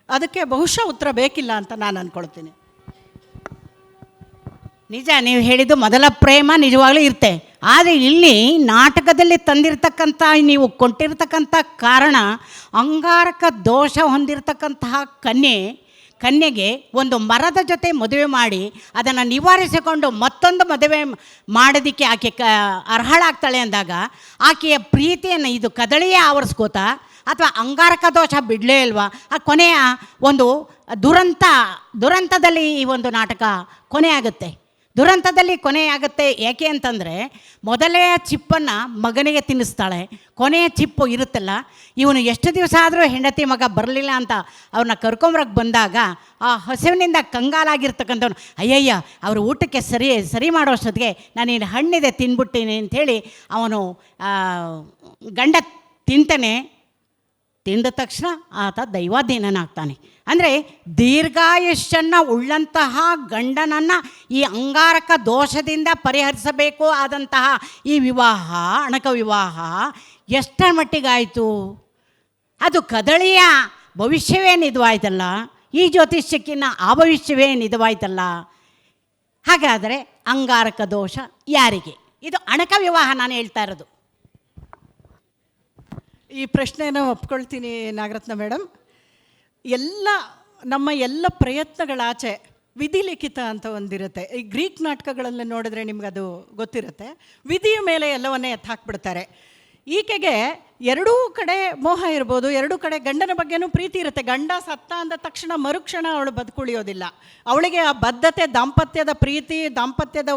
ಅದಕ್ಕೆ ಬಹುಶಃ ಉತ್ತರ ಬೇಕಿಲ್ಲ ಅಂತ ನಾನು ಅಂದ್ಕೊಳ್ತೀನಿ. ನಿಜ, ನೀವು ಹೇಳಿದ್ದು ಮೊದಲ ಪ್ರೇಮ ನಿಜವಾಗ್ಲೂ ಇರುತ್ತೆ. ಆದರೆ ಇಲ್ಲಿ ನಾಟಕದಲ್ಲಿ ತಂದಿರತಕ್ಕಂಥ ನೀವು ಕೊಟ್ಟಿರ್ತಕ್ಕಂಥ ಕಾರಣ ಅಂಗಾರಕ ದೋಷ ಹೊಂದಿರತಕ್ಕಂತಹ ಕನ್ಯೆಗೆ ಒಂದು ಮರದ ಜೊತೆ ಮದುವೆ ಮಾಡಿ ಅದನ್ನು ನಿವಾರಿಸಿಕೊಂಡು ಮತ್ತೊಂದು ಮದುವೆ ಮಾಡೋದಕ್ಕೆ ಆಕೆ ಅರ್ಹಳಾಗ್ತಾಳೆ ಅಂದಾಗ ಆಕೆಯ ಪ್ರೀತಿಯನ್ನು ಇದು ಕದಳಿಯೇ ಆವರಿಸ್ಕೋತಾ ಅಥವಾ ಅಂಗಾರಕ ದೋಷ ಬಿಡಲೇ ಇಲ್ವಾ? ಆ ಕೊನೆಯ ಒಂದು ದುರಂತದಲ್ಲಿ ಈ ಒಂದು ನಾಟಕ ಕೊನೆಯಾಗುತ್ತೆ. ಏಕೆ ಅಂತಂದರೆ ಮೊದಲೇ ಚಿಪ್ಪನ್ನು ಮಗನಿಗೆ ತಿನ್ನಿಸ್ತಾಳೆ. ಕೊನೆಯ ಚಿಪ್ಪು ಇರುತ್ತಲ್ಲ, ಇವನು ಎಷ್ಟು ದಿವಸ ಆದರೂ ಹೆಂಡತಿ ಮಗ ಬರಲಿಲ್ಲ ಅಂತ ಅವ್ರನ್ನ ಕರ್ಕೊಂಬರಕ್ಕೆ ಬಂದಾಗ ಆ ಹಸಿವಿನಿಂದ ಕಂಗಾಲಾಗಿರ್ತಕ್ಕಂಥವ್ನು, ಅಯ್ಯಯ್ಯ ಅವ್ರ ಊಟಕ್ಕೆ ಸರಿ ಮಾಡೋಷ್ಟೊತ್ತಿಗೆ ನಾನೇನು ಹಣ್ಣಿದೆ ತಿನ್ಬಿಡ್ತೀನಿ ಅಂಥೇಳಿ ಅವನು ಗಂಡ ತಿಂದ ತಕ್ಷಣ ಆತ ದೈವಾಧೀನನಾಗ್ತಾನೆ. ಅಂದರೆ ದೀರ್ಘಾಯುಷ್ಯನ್ನು ಉಳ್ಳಂತಹ ಗಂಡನನ್ನು ಈ ಅಂಗಾರಕ ದೋಷದಿಂದ ಪರಿಹರಿಸಬೇಕು ಆದಂತಹ ಈ ವಿವಾಹ, ಅಣಕ ವಿವಾಹ ಎಷ್ಟರ ಮಟ್ಟಿಗಾಯಿತು? ಅದು ಕದಳಿಯ ಭವಿಷ್ಯವೇ ನಿಜವಾಯ್ತಲ್ಲ, ಈ ಜ್ಯೋತಿಷ್ಯಕ್ಕಿನ್ನ ಆ ಭವಿಷ್ಯವೇ ನಿಜವಾಯ್ತಲ್ಲ. ಹಾಗಾದರೆ ಅಂಗಾರಕ ದೋಷ ಯಾರಿಗೆ? ಇದು ಅಣಕ ವಿವಾಹ ನಾನು ಹೇಳ್ತಾ ಇರೋದು. ಈ ಪ್ರಶ್ನೆಯನ್ನು ಒಪ್ಕೊಳ್ತೀನಿ ನಾಗರತ್ನ ಮೇಡಮ್. ನಮ್ಮ ಎಲ್ಲ ಪ್ರಯತ್ನಗಳಾಚೆ ವಿಧಿಲಿಖಿತ ಅಂತ ಒಂದಿರುತ್ತೆ. ಈ ಗ್ರೀಕ್ ನಾಟಕಗಳಲ್ಲಿ ನೋಡಿದ್ರೆ ನಿಮ್ಗದು ಗೊತ್ತಿರುತ್ತೆ. ವಿಧಿಯ ಮೇಲೆ ಎಲ್ಲವನ್ನೇ ಎತ್ತಾಕ್ಬಿಡ್ತಾರೆ. ಈಕೆಗೆ ಎರಡೂ ಕಡೆ ಮೋಹ ಇರ್ಬೋದು, ಎರಡೂ ಕಡೆ ಗಂಡನ ಬಗ್ಗೆನೂ ಪ್ರೀತಿ ಇರುತ್ತೆ. ಗಂಡ ಸತ್ತ ಅಂದ ತಕ್ಷಣ ಮರುಕ್ಷಣ ಅವಳು ಬದುಕುಳಿಯೋದಿಲ್ಲ. ಅವಳಿಗೆ ಆ ಬದ್ಧತೆ, ದಾಂಪತ್ಯದ ಪ್ರೀತಿ, ದಾಂಪತ್ಯದ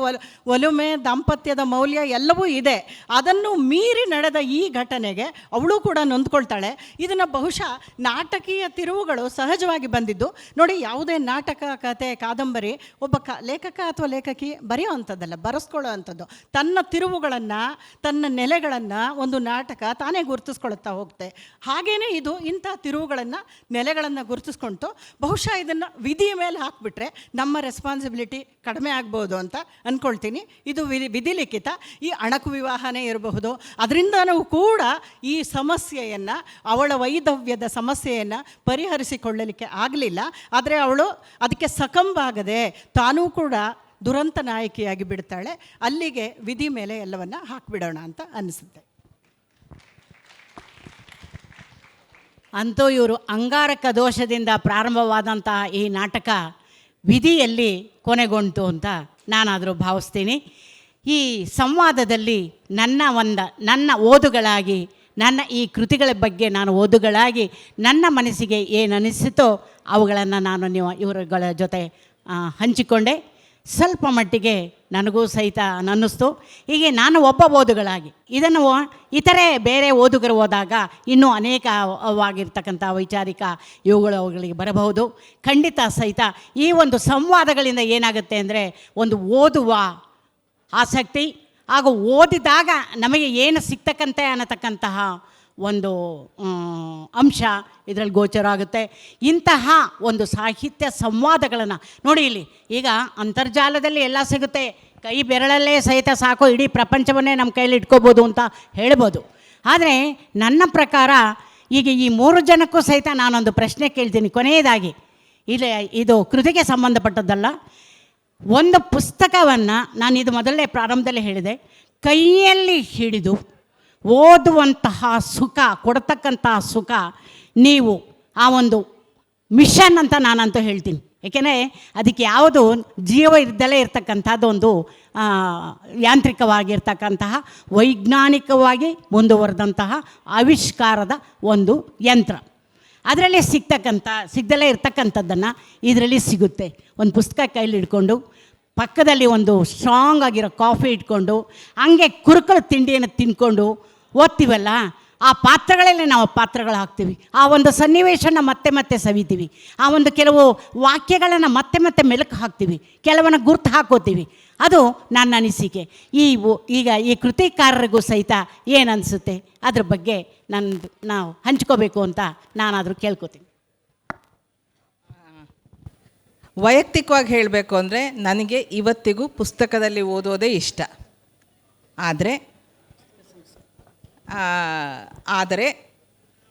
ಒಲುಮೆ, ದಾಂಪತ್ಯದ ಮೌಲ್ಯ ಎಲ್ಲವೂ ಇದೆ. ಅದನ್ನು ಮೀರಿ ನಡೆದ ಈ ಘಟನೆಗೆ ಅವಳು ಕೂಡ ನೊಂದ್ಕೊಳ್ತಾಳೆ. ಇದನ್ನು ಬಹುಶಃ ನಾಟಕೀಯ ತಿರುವುಗಳು ಸಹಜವಾಗಿ ಬಂದಿದ್ದು. ನೋಡಿ, ಯಾವುದೇ ನಾಟಕ, ಕತೆ, ಕಾದಂಬರಿ ಒಬ್ಬ ಲೇಖಕ ಅಥವಾ ಲೇಖಕಿ ಬರೆಯೋ ಅಂಥದ್ದಲ್ಲ, ಬರೆಸ್ಕೊಳ್ಳೋ ಅಂಥದ್ದು. ತನ್ನ ತಿರುವುಗಳನ್ನು, ತನ್ನ ನೆಲೆಗಳನ್ನು ಒಂದು ನಾಟಕ ತಾನೇ ಗುರುತಿಸ್ಕೊಳ್ತಾ ಹೋಗುತ್ತೆ. ಹಾಗೇ ಇದು ಇಂಥ ತಿರುವುಗಳನ್ನು, ನೆಲೆಗಳನ್ನು ಗುರುತಿಸ್ಕೊಳ್ತು. ಬಹುಶಃ ಇದನ್ನು ವಿಧಿಯ ಮೇಲೆ ಹಾಕಿಬಿಟ್ರೆ ನಮ್ಮ ರೆಸ್ಪಾನ್ಸಿಬಿಲಿಟಿ ಕಡಿಮೆ ಆಗ್ಬೋದು ಅಂತ ಅಂದ್ಕೊಳ್ತೀನಿ. ಇದು ವಿಧಿಲಿಖಿತ. ಈ ಅಣಕು ವಿವಾಹನೇ ಇರಬಹುದು. ಅದರಿಂದನೂ ಕೂಡ ಈ ಸಮಸ್ಯೆಯನ್ನು, ಅವಳ ವೈಧವ್ಯದ ಸಮಸ್ಯೆಯನ್ನು ಪರಿಹರಿಸಿಕೊಳ್ಳಲಿಕ್ಕೆ ಆಗಲಿಲ್ಲ. ಆದರೆ ಅವಳು ಅದಕ್ಕೆ ಸಕಂಬಾಗದೆ ತಾನೂ ಕೂಡ ದುರಂತ ನಾಯಕಿಯಾಗಿ ಬಿಡ್ತಾಳೆ. ಅಲ್ಲಿಗೆ ವಿಧಿ ಮೇಲೆ ಎಲ್ಲವನ್ನು ಹಾಕಿಬಿಡೋಣ ಅಂತ ಅನಿಸುತ್ತೆ. ಅಂತೂ ಇವರು ಅಂಗಾರಕ ದೋಷದಿಂದ ಪ್ರಾರಂಭವಾದಂತಹ ಈ ನಾಟಕ ವಿಧಿಯಲ್ಲಿ ಕೊನೆಗೊಂಡು ಅಂತ ನಾನಾದರೂ ಭಾವಿಸ್ತೀನಿ. ಈ ಸಂವಾದದಲ್ಲಿ ನನ್ನ ಓದುಗಳಾಗಿ, ನನ್ನ ಈ ಕೃತಿಗಳ ಬಗ್ಗೆ ನಾನು ಓದುಗಳಾಗಿ ನನ್ನ ಮನಸ್ಸಿಗೆ ಏನು ಅನಿಸಿತೋ ಅವುಗಳನ್ನು ನಾನು ಇವರುಗಳ ಜೊತೆ ಹಂಚಿಕೊಂಡೆ. ಸ್ವಲ್ಪ ಮಟ್ಟಿಗೆ ನನಗೂ ಸಹಿತ ಅನ್ನಿಸ್ತು. ಹೀಗೆ ನಾನು ಒಬ್ಬ ಓದುಗಳಾಗಿ ಇದನ್ನು ಇತರೆ ಬೇರೆ ಓದುಗರು ಹೋದಾಗ ಇನ್ನೂ ಅನೇಕವಾಗಿರ್ತಕ್ಕಂಥ ವೈಚಾರಿಕ ಅವುಗಳಿಗೆ ಬರಬಹುದು. ಖಂಡಿತ ಸಹಿತ ಈ ಒಂದು ಸಂವಾದಗಳಿಂದ ಏನಾಗುತ್ತೆ ಅಂದರೆ ಒಂದು ಓದುವ ಆಸಕ್ತಿ ಹಾಗೂ ಓದಿದಾಗ ನಮಗೆ ಏನು ಸಿಗ್ತಕ್ಕಂತೆ ಅನ್ನತಕ್ಕಂತಹ ಒಂದು ಅಂಶ ಇದರಲ್ಲಿ ಗೋಚರ ಆಗುತ್ತೆ. ಇಂತಹ ಒಂದು ಸಾಹಿತ್ಯ ಸಂವಾದಗಳನ್ನು ನೋಡಿ, ಇಲ್ಲಿ ಈಗ ಅಂತರ್ಜಾಲದಲ್ಲಿ ಎಲ್ಲ ಸಿಗುತ್ತೆ, ಕೈ ಬೆರಳಲ್ಲೇ ಸಹಿತ ಸಾಕು ಇಡೀ ಪ್ರಪಂಚವನ್ನೇ ನಮ್ಮ ಕೈಯಲ್ಲಿ ಇಟ್ಕೋಬೋದು ಅಂತ ಹೇಳ್ಬೋದು. ಆದರೆ ನನ್ನ ಪ್ರಕಾರ ಈಗ ಈ 3 ಜನಕ್ಕೂ ಸಹಿತ ನಾನೊಂದು ಪ್ರಶ್ನೆ ಕೇಳ್ತೀನಿ ಕೊನೆಯದಾಗಿ. ಇದು ಕೃತಿಗೆ ಸಂಬಂಧಪಟ್ಟದ್ದಲ್ಲ. ಒಂದು ಪುಸ್ತಕವನ್ನು ನಾನು ಇದು ಮೊದಲನೇ ಪ್ರಾರಂಭದಲ್ಲಿ ಹೇಳಿದೆ, ಕೈಯಲ್ಲಿ ಹಿಡಿದು ಓದುವಂತಹ ಸುಖ, ಕೊಡ್ತಕ್ಕಂತಹ ಸುಖ ನೀವು ಆ ಒಂದು ಮಿಷನ್ ಅಂತ ನಾನಂತೂ ಹೇಳ್ತೀನಿ. ಏಕೆಂದರೆ ಅದಕ್ಕೆ ಯಾವುದು ಜೀವ ಇದ್ದಲೇ ಇರ್ತಕ್ಕಂಥದ್ದು ಒಂದು ಯಾಂತ್ರಿಕವಾಗಿರ್ತಕ್ಕಂತಹ ವೈಜ್ಞಾನಿಕವಾಗಿ ಮುಂದುವರೆದಂತಹ ಆವಿಷ್ಕಾರದ ಒಂದು ಯಂತ್ರ. ಅದರಲ್ಲಿ ಸಿಗ್ದಲೇ ಇರ್ತಕ್ಕಂಥದ್ದನ್ನು ಇದರಲ್ಲಿ ಸಿಗುತ್ತೆ. ಒಂದು ಪುಸ್ತಕ ಕೈಲಿ ಹಿಡ್ಕೊಂಡು ಪಕ್ಕದಲ್ಲಿ ಒಂದು ಸ್ಟ್ರಾಂಗ್ ಆಗಿರೋ ಕಾಫಿ ಇಟ್ಕೊಂಡು ಹಂಗೆ ಕುರುಕಲು ತಿಂಡಿಯನ್ನು ತಿಂದ್ಕೊಂಡು ಓದ್ತೀವಲ್ಲ, ಆ ಪಾತ್ರಗಳಲ್ಲೇ ನಾವು ಪಾತ್ರಗಳು ಹಾಕ್ತೀವಿ. ಆ ಒಂದು ಸನ್ನಿವೇಶನ ಮತ್ತೆ ಮತ್ತೆ ಸವಿತೀವಿ. ಆ ಒಂದು ಕೆಲವು ವಾಕ್ಯಗಳನ್ನು ಮತ್ತೆ ಮತ್ತೆ ಮೆಲುಕು ಹಾಕ್ತೀವಿ, ಕೆಲವನ್ನ ಗುರ್ತು ಹಾಕೋತೀವಿ. ಅದು ನನ್ನ ಅನಿಸಿಕೆ. ಈಗ ಈ ಕೃತಿಕಾರರಿಗೂ ಸಹಿತ ಏನು ಅನಿಸುತ್ತೆ ಅದ್ರ ಬಗ್ಗೆ ನಾವು ಹಂಚ್ಕೋಬೇಕು ಅಂತ ನಾನಾದರೂ ಕೇಳ್ಕೊತೀನಿ. ವೈಯಕ್ತಿಕವಾಗಿ ಹೇಳಬೇಕು ಅಂದರೆ ನನಗೆ ಇವತ್ತಿಗೂ ಪುಸ್ತಕದಲ್ಲಿ ಓದೋದೇ ಇಷ್ಟ. ಆದರೆ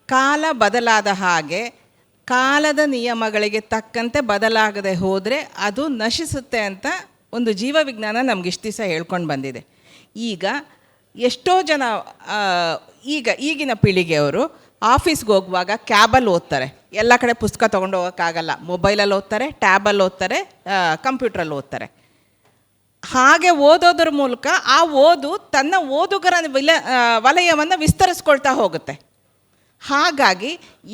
ಕಾಲ ಬದಲಾದ ಹಾಗೆ ಕಾಲದ ನಿಯಮಗಳಿಗೆ ತಕ್ಕಂತೆ ಬದಲಾಗದೆ ಹೋದರೆ ಅದು ನಶಿಸುತ್ತೆ ಅಂತ ಒಂದು ಜೀವವಿಜ್ಞಾನ ನಮ್ಗೆ ಇಷ್ಟು ದಿವಸ ಹೇಳ್ಕೊಂಡು ಬಂದಿದೆ. ಈಗ ಎಷ್ಟೋ ಜನ ಈಗಿನ ಪೀಳಿಗೆಯವರು ಆಫೀಸ್ಗೆ ಹೋಗುವಾಗ ಕ್ಯಾಬಲ್ಲಿ ಓದ್ತಾರೆ. ಎಲ್ಲ ಕಡೆ ಪುಸ್ತಕ ತೊಗೊಂಡು ಹೋಗೋಕ್ಕಾಗಲ್ಲ. ಮೊಬೈಲಲ್ಲಿ ಓದ್ತಾರೆ, ಟ್ಯಾಬಲ್ಲಿ ಓದ್ತಾರೆ, ಕಂಪ್ಯೂಟ್ರಲ್ಲಿ ಓದ್ತಾರೆ. ಹಾಗೆ ಓದೋದ್ರ ಮೂಲಕ ಆ ತನ್ನ ಓದುಗರ ವಲಯವನ್ನು ವಿಸ್ತರಿಸ್ಕೊಳ್ತಾ ಹೋಗುತ್ತೆ. ಹಾಗಾಗಿ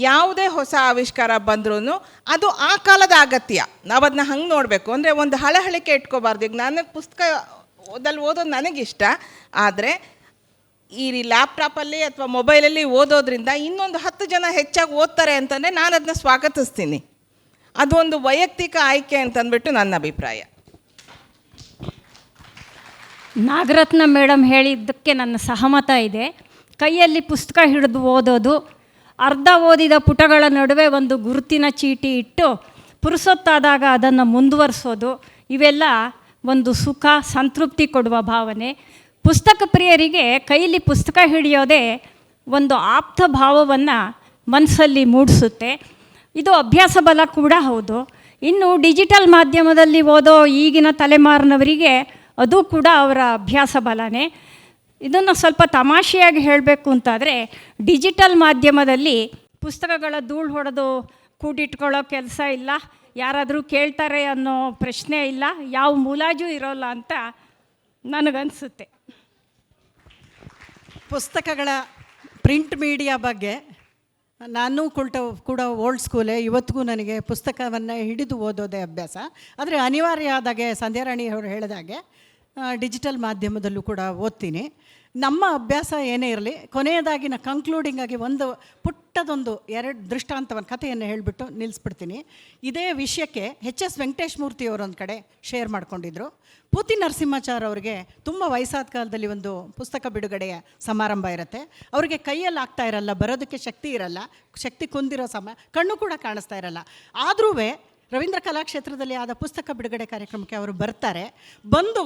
ಯಾವುದೇ ಹೊಸ ಆವಿಷ್ಕಾರ ಬಂದ್ರೂ ಅದು ಆ ಕಾಲದ ಅಗತ್ಯ. ನಾವು ಅದನ್ನ ಹಂಗೆ ನೋಡಬೇಕು. ಅಂದರೆ ಒಂದು ಹಳಹಳಿಕೆ ಇಟ್ಕೋಬಾರ್ದು. ಈಗ ನನಗೆ ಪುಸ್ತಕದಲ್ಲಿ ಓದೋದು ನನಗಿಷ್ಟ, ಆದರೆ ಈ ಲ್ಯಾಪ್ಟಾಪಲ್ಲಿ ಅಥವಾ ಮೊಬೈಲಲ್ಲಿ ಓದೋದ್ರಿಂದ ಇನ್ನೊಂದು 10 ಜನ ಹೆಚ್ಚಾಗಿ ಓದ್ತಾರೆ ಅಂತಂದರೆ ನಾನು ಅದನ್ನ ಸ್ವಾಗತಿಸ್ತೀನಿ. ಅದೊಂದು ವೈಯಕ್ತಿಕ ಆಯ್ಕೆ ಅಂತಂದ್ಬಿಟ್ಟು ನನ್ನ ಅಭಿಪ್ರಾಯ. ನಾಗರತ್ನ ಮೇಡಮ್ ಹೇಳಿದ್ದಕ್ಕೆ ನನ್ನ ಸಹಮತ ಇದೆ. ಕೈಯಲ್ಲಿ ಪುಸ್ತಕ ಹಿಡಿದು ಓದೋದು, ಅರ್ಧ ಓದಿದ ಪುಟಗಳ ನಡುವೆ ಒಂದು ಗುರುತಿನ ಚೀಟಿ ಇಟ್ಟು ಪುರುಸೊತ್ತಾದಾಗ ಅದನ್ನು ಮುಂದುವರಿಸೋದು, ಇವೆಲ್ಲ ಒಂದು ಸುಖ, ಸಂತೃಪ್ತಿ ಕೊಡುವ ಭಾವನೆ. ಪುಸ್ತಕ ಪ್ರಿಯರಿಗೆ ಕೈಯಲ್ಲಿ ಪುಸ್ತಕ ಹಿಡಿಯೋದೇ ಒಂದು ಆಪ್ತ ಭಾವವನ್ನು ಮನಸ್ಸಲ್ಲಿ ಮೂಡಿಸುತ್ತೆ. ಇದು ಅಭ್ಯಾಸ ಬಲ ಕೂಡ ಹೌದು. ಇನ್ನು ಡಿಜಿಟಲ್ ಮಾಧ್ಯಮದಲ್ಲಿ ಓದೋ ಈಗಿನ ತಲೆಮಾರಿನವರಿಗೆ ಅದು ಕೂಡ ಅವರ ಅಭ್ಯಾಸ ಬಲನೇ. ಇದನ್ನು ಸ್ವಲ್ಪ ತಮಾಷೆಯಾಗಿ ಹೇಳಬೇಕು ಅಂತಾದರೆ, ಡಿಜಿಟಲ್ ಮಾಧ್ಯಮದಲ್ಲಿ ಪುಸ್ತಕಗಳ ಧೂಳು ಹೊಡೆದು ಕೂಡಿಟ್ಕೊಳ್ಳೋ ಕೆಲಸ ಇಲ್ಲ, ಯಾರಾದರೂ ಕೇಳ್ತಾರೆ ಅನ್ನೋ ಪ್ರಶ್ನೆ ಇಲ್ಲ, ಯಾವ ಮುಲಾಜು ಇರೋಲ್ಲ ಅಂತ ನನಗನ್ಸುತ್ತೆ. ಪುಸ್ತಕಗಳ ಪ್ರಿಂಟ್ ಮೀಡಿಯಾ ಬಗ್ಗೆ ನಾನು ಕೂಡ ಓಲ್ಡ್ ಸ್ಕೂಲೇ. ಇವತ್ತಿಗೂ ನನಗೆ ಪುಸ್ತಕವನ್ನು ಹಿಡಿದು ಓದೋದೇ ಅಭ್ಯಾಸ. ಆದರೆ ಅನಿವಾರ್ಯ ಆದಾಗೆ ಸಂಧ್ಯಾರಾಣಿ ಅವರು ಹೇಳಿದಾಗೆ ಡಿಜಿಟಲ್ ಮಾಧ್ಯಮದಲ್ಲೂ ಕೂಡ ಓದ್ತೀನಿ. ನಮ್ಮ ಅಭ್ಯಾಸ ಏನೇ ಇರಲಿ, ಕೊನೆಯದಾಗಿ ನಾನು ಕಂಕ್ಲೂಡಿಂಗ್ ಆಗಿ ಒಂದು ಪುಟ್ಟದೊಂದು 2 ದೃಷ್ಟಾಂತವನ್ನು ಕಥೆಯನ್ನು ಹೇಳಿಬಿಟ್ಟು ನಿಲ್ಲಿಸ್ಬಿಡ್ತೀನಿ. ಇದೇ ವಿಷಯಕ್ಕೆ HS ವೆಂಕಟೇಶ್ ಮೂರ್ತಿಯವರು ಒಂದು ಕಡೆ ಶೇರ್ ಮಾಡ್ಕೊಂಡಿದ್ರು. ಪೂತಿ ನರಸಿಂಹಾಚಾರ್ ಅವರಿಗೆ ತುಂಬ ವಯಸ್ಸಾದ ಕಾಲದಲ್ಲಿ ಒಂದು ಪುಸ್ತಕ ಬಿಡುಗಡೆಯ ಸಮಾರಂಭ ಇರುತ್ತೆ. ಅವರಿಗೆ ಕೈಯಲ್ಲಿ ಆಗ್ತಾ ಇರಲ್ಲ, ಬರೋದಕ್ಕೆ ಶಕ್ತಿ ಇರಲ್ಲ, ಶಕ್ತಿ ಕುಂದಿರೋ ಕಣ್ಣು ಕೂಡ ಕಾಣಿಸ್ತಾ ಇರಲ್ಲ. ಆದರೂ ರವೀಂದ್ರ ಕಲಾಕ್ಷೇತ್ರದಲ್ಲಿ ಆದ ಪುಸ್ತಕ ಬಿಡುಗಡೆ ಕಾರ್ಯಕ್ರಮಕ್ಕೆ ಅವರು ಬರ್ತಾರೆ. ಬಂದು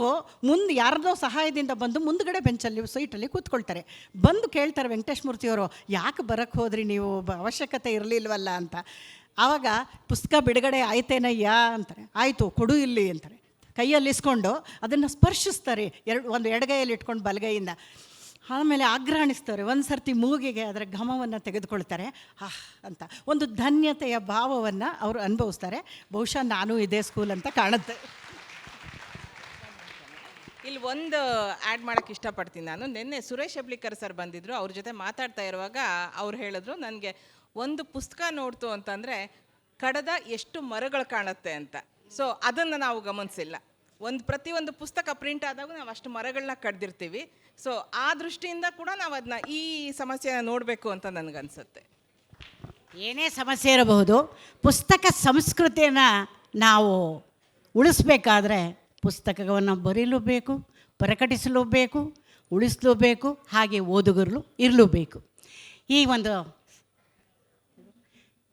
ಮುಂದೆ ಯಾರದೋ ಸಹಾಯದಿಂದ ಬಂದು ಮುಂದುಗಡೆ ಬೆಂಚಲ್ಲಿ ಸೀಟಲ್ಲಿ ಕೂತ್ಕೊಳ್ತಾರೆ. ಬಂದು ಕೇಳ್ತಾರೆ ವೆಂಕಟೇಶ್ ಮೂರ್ತಿಯವರು, ಯಾಕೆ ಬರೋಕ್ಕೆ ಹೋದ್ರಿ ನೀವು, ಅವಶ್ಯಕತೆ ಇರಲಿಲ್ವಲ್ಲ ಅಂತ. ಆವಾಗ ಪುಸ್ತಕ ಬಿಡುಗಡೆ ಆಯ್ತೇನಯ್ಯ ಅಂತಾರೆ. ಆಯಿತು ಕೊಡು ಇಲ್ಲಿ ಅಂತಾರೆ. ಕೈಯಲ್ಲಿ ಇಸ್ಕೊಂಡು ಅದನ್ನು ಸ್ಪರ್ಶಿಸ್ತಾರೆ, ಒಂದು ಎಡಗೈಯಲ್ಲಿ ಇಟ್ಕೊಂಡು ಬಲಗೈಯಿಂದ. ಆಮೇಲೆ ಆಗ್ರಹಣಿಸ್ತಾರೆ. ಒಂದು ಸರ್ತಿ ಮೂಗಿಗೆ ಅದರ ಘಮವನ್ನು ತೆಗೆದುಕೊಳ್ತಾರೆ. ಅಂತ ಒಂದು ಧನ್ಯತೆಯ ಭಾವವನ್ನು ಅವರು ಅನುಭವಿಸ್ತಾರೆ. ಬಹುಶಃ ನಾನು ಇದೇ ಸ್ಕೂಲ್ ಅಂತ ಕಾಣುತ್ತೆ. ಇಲ್ಲಿ ಒಂದು ಆ್ಯಡ್ ಮಾಡೋಕ್ಕೆ ಇಷ್ಟಪಡ್ತೀನಿ ನಾನು. ನಿನ್ನೆ ಸುರೇಶ್ ಹೆಬ್ಳಿಕರ್ ಸರ್ ಬಂದಿದ್ದರು. ಅವ್ರ ಜೊತೆ ಮಾತಾಡ್ತಾ ಇರುವಾಗ ಅವ್ರು ಹೇಳಿದ್ರು, ನನಗೆ ಒಂದು ಪುಸ್ತಕ ನೋಡ್ತು ಅಂತಂದರೆ ಕಡದ ಎಷ್ಟು ಮರಗಳು ಕಾಣುತ್ತೆ ಅಂತ. ಸೊ ಅದನ್ನು ನಾವು ಗಮನಿಸಿಲ್ಲ. ಪ್ರತಿಯೊಂದು ಪುಸ್ತಕ ಪ್ರಿಂಟ್ ಆದಾಗ ನಾವು ಅಷ್ಟು ಮರಗಳನ್ನ ಕಡ್ದಿರ್ತೀವಿ. ಸೊ ಆ ದೃಷ್ಟಿಯಿಂದ ಕೂಡ ನಾವು ಅದನ್ನ ಈ ಸಮಸ್ಯೆನ ನೋಡಬೇಕು ಅಂತ ನನಗನ್ಸುತ್ತೆ. ಏನೇ ಸಮಸ್ಯೆ ಇರಬಹುದು, ಪುಸ್ತಕ ಸಂಸ್ಕೃತಿಯನ್ನು ನಾವು ಉಳಿಸ್ಬೇಕಾದ್ರೆ ಪುಸ್ತಕವನ್ನು ಬರೀಲೂಬೇಕು, ಪ್ರಕಟಿಸಲೂಬೇಕು, ಉಳಿಸಲೂಬೇಕು, ಹಾಗೆ ಓದುಗರು ಇರಲೂಬೇಕು.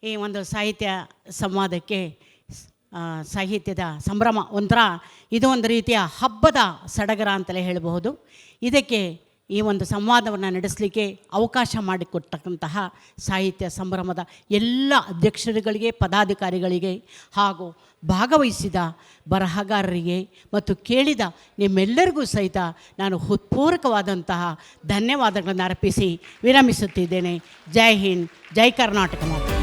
ಈ ಒಂದು ಸಾಹಿತ್ಯ ಸಂವಾದಕ್ಕೆ, ಸಾಹಿತ್ಯದ ಸಂಭ್ರಮ ಇದು ಒಂದು ರೀತಿಯ ಹಬ್ಬದ ಸಡಗರ ಅಂತಲೇ ಹೇಳಬಹುದು. ಇದಕ್ಕೆ ಈ ಒಂದು ಸಂವಾದವನ್ನು ನಡೆಸಲಿಕ್ಕೆ ಅವಕಾಶ ಮಾಡಿಕೊಟ್ಟಂತಹ ಸಾಹಿತ್ಯ ಸಂಭ್ರಮದ ಎಲ್ಲ ಅಧ್ಯಕ್ಷರುಗಳಿಗೆ, ಪದಾಧಿಕಾರಿಗಳಿಗೆ ಹಾಗೂ ಭಾಗವಹಿಸಿದ ಬರಹಗಾರರಿಗೆ ಮತ್ತು ಕೇಳಿದ ನಿಮ್ಮೆಲ್ಲರಿಗೂ ಸಹಿತ ನಾನು ಹೃತ್ಪೂರ್ವಕವಾದಂತಹ ಧನ್ಯವಾದಗಳನ್ನು ಅರ್ಪಿಸಿ ವಿರಮಿಸುತ್ತಿದ್ದೇನೆ. ಜೈ ಹಿಂದ್, ಜೈ ಕರ್ನಾಟಕ ಮಾತೆ.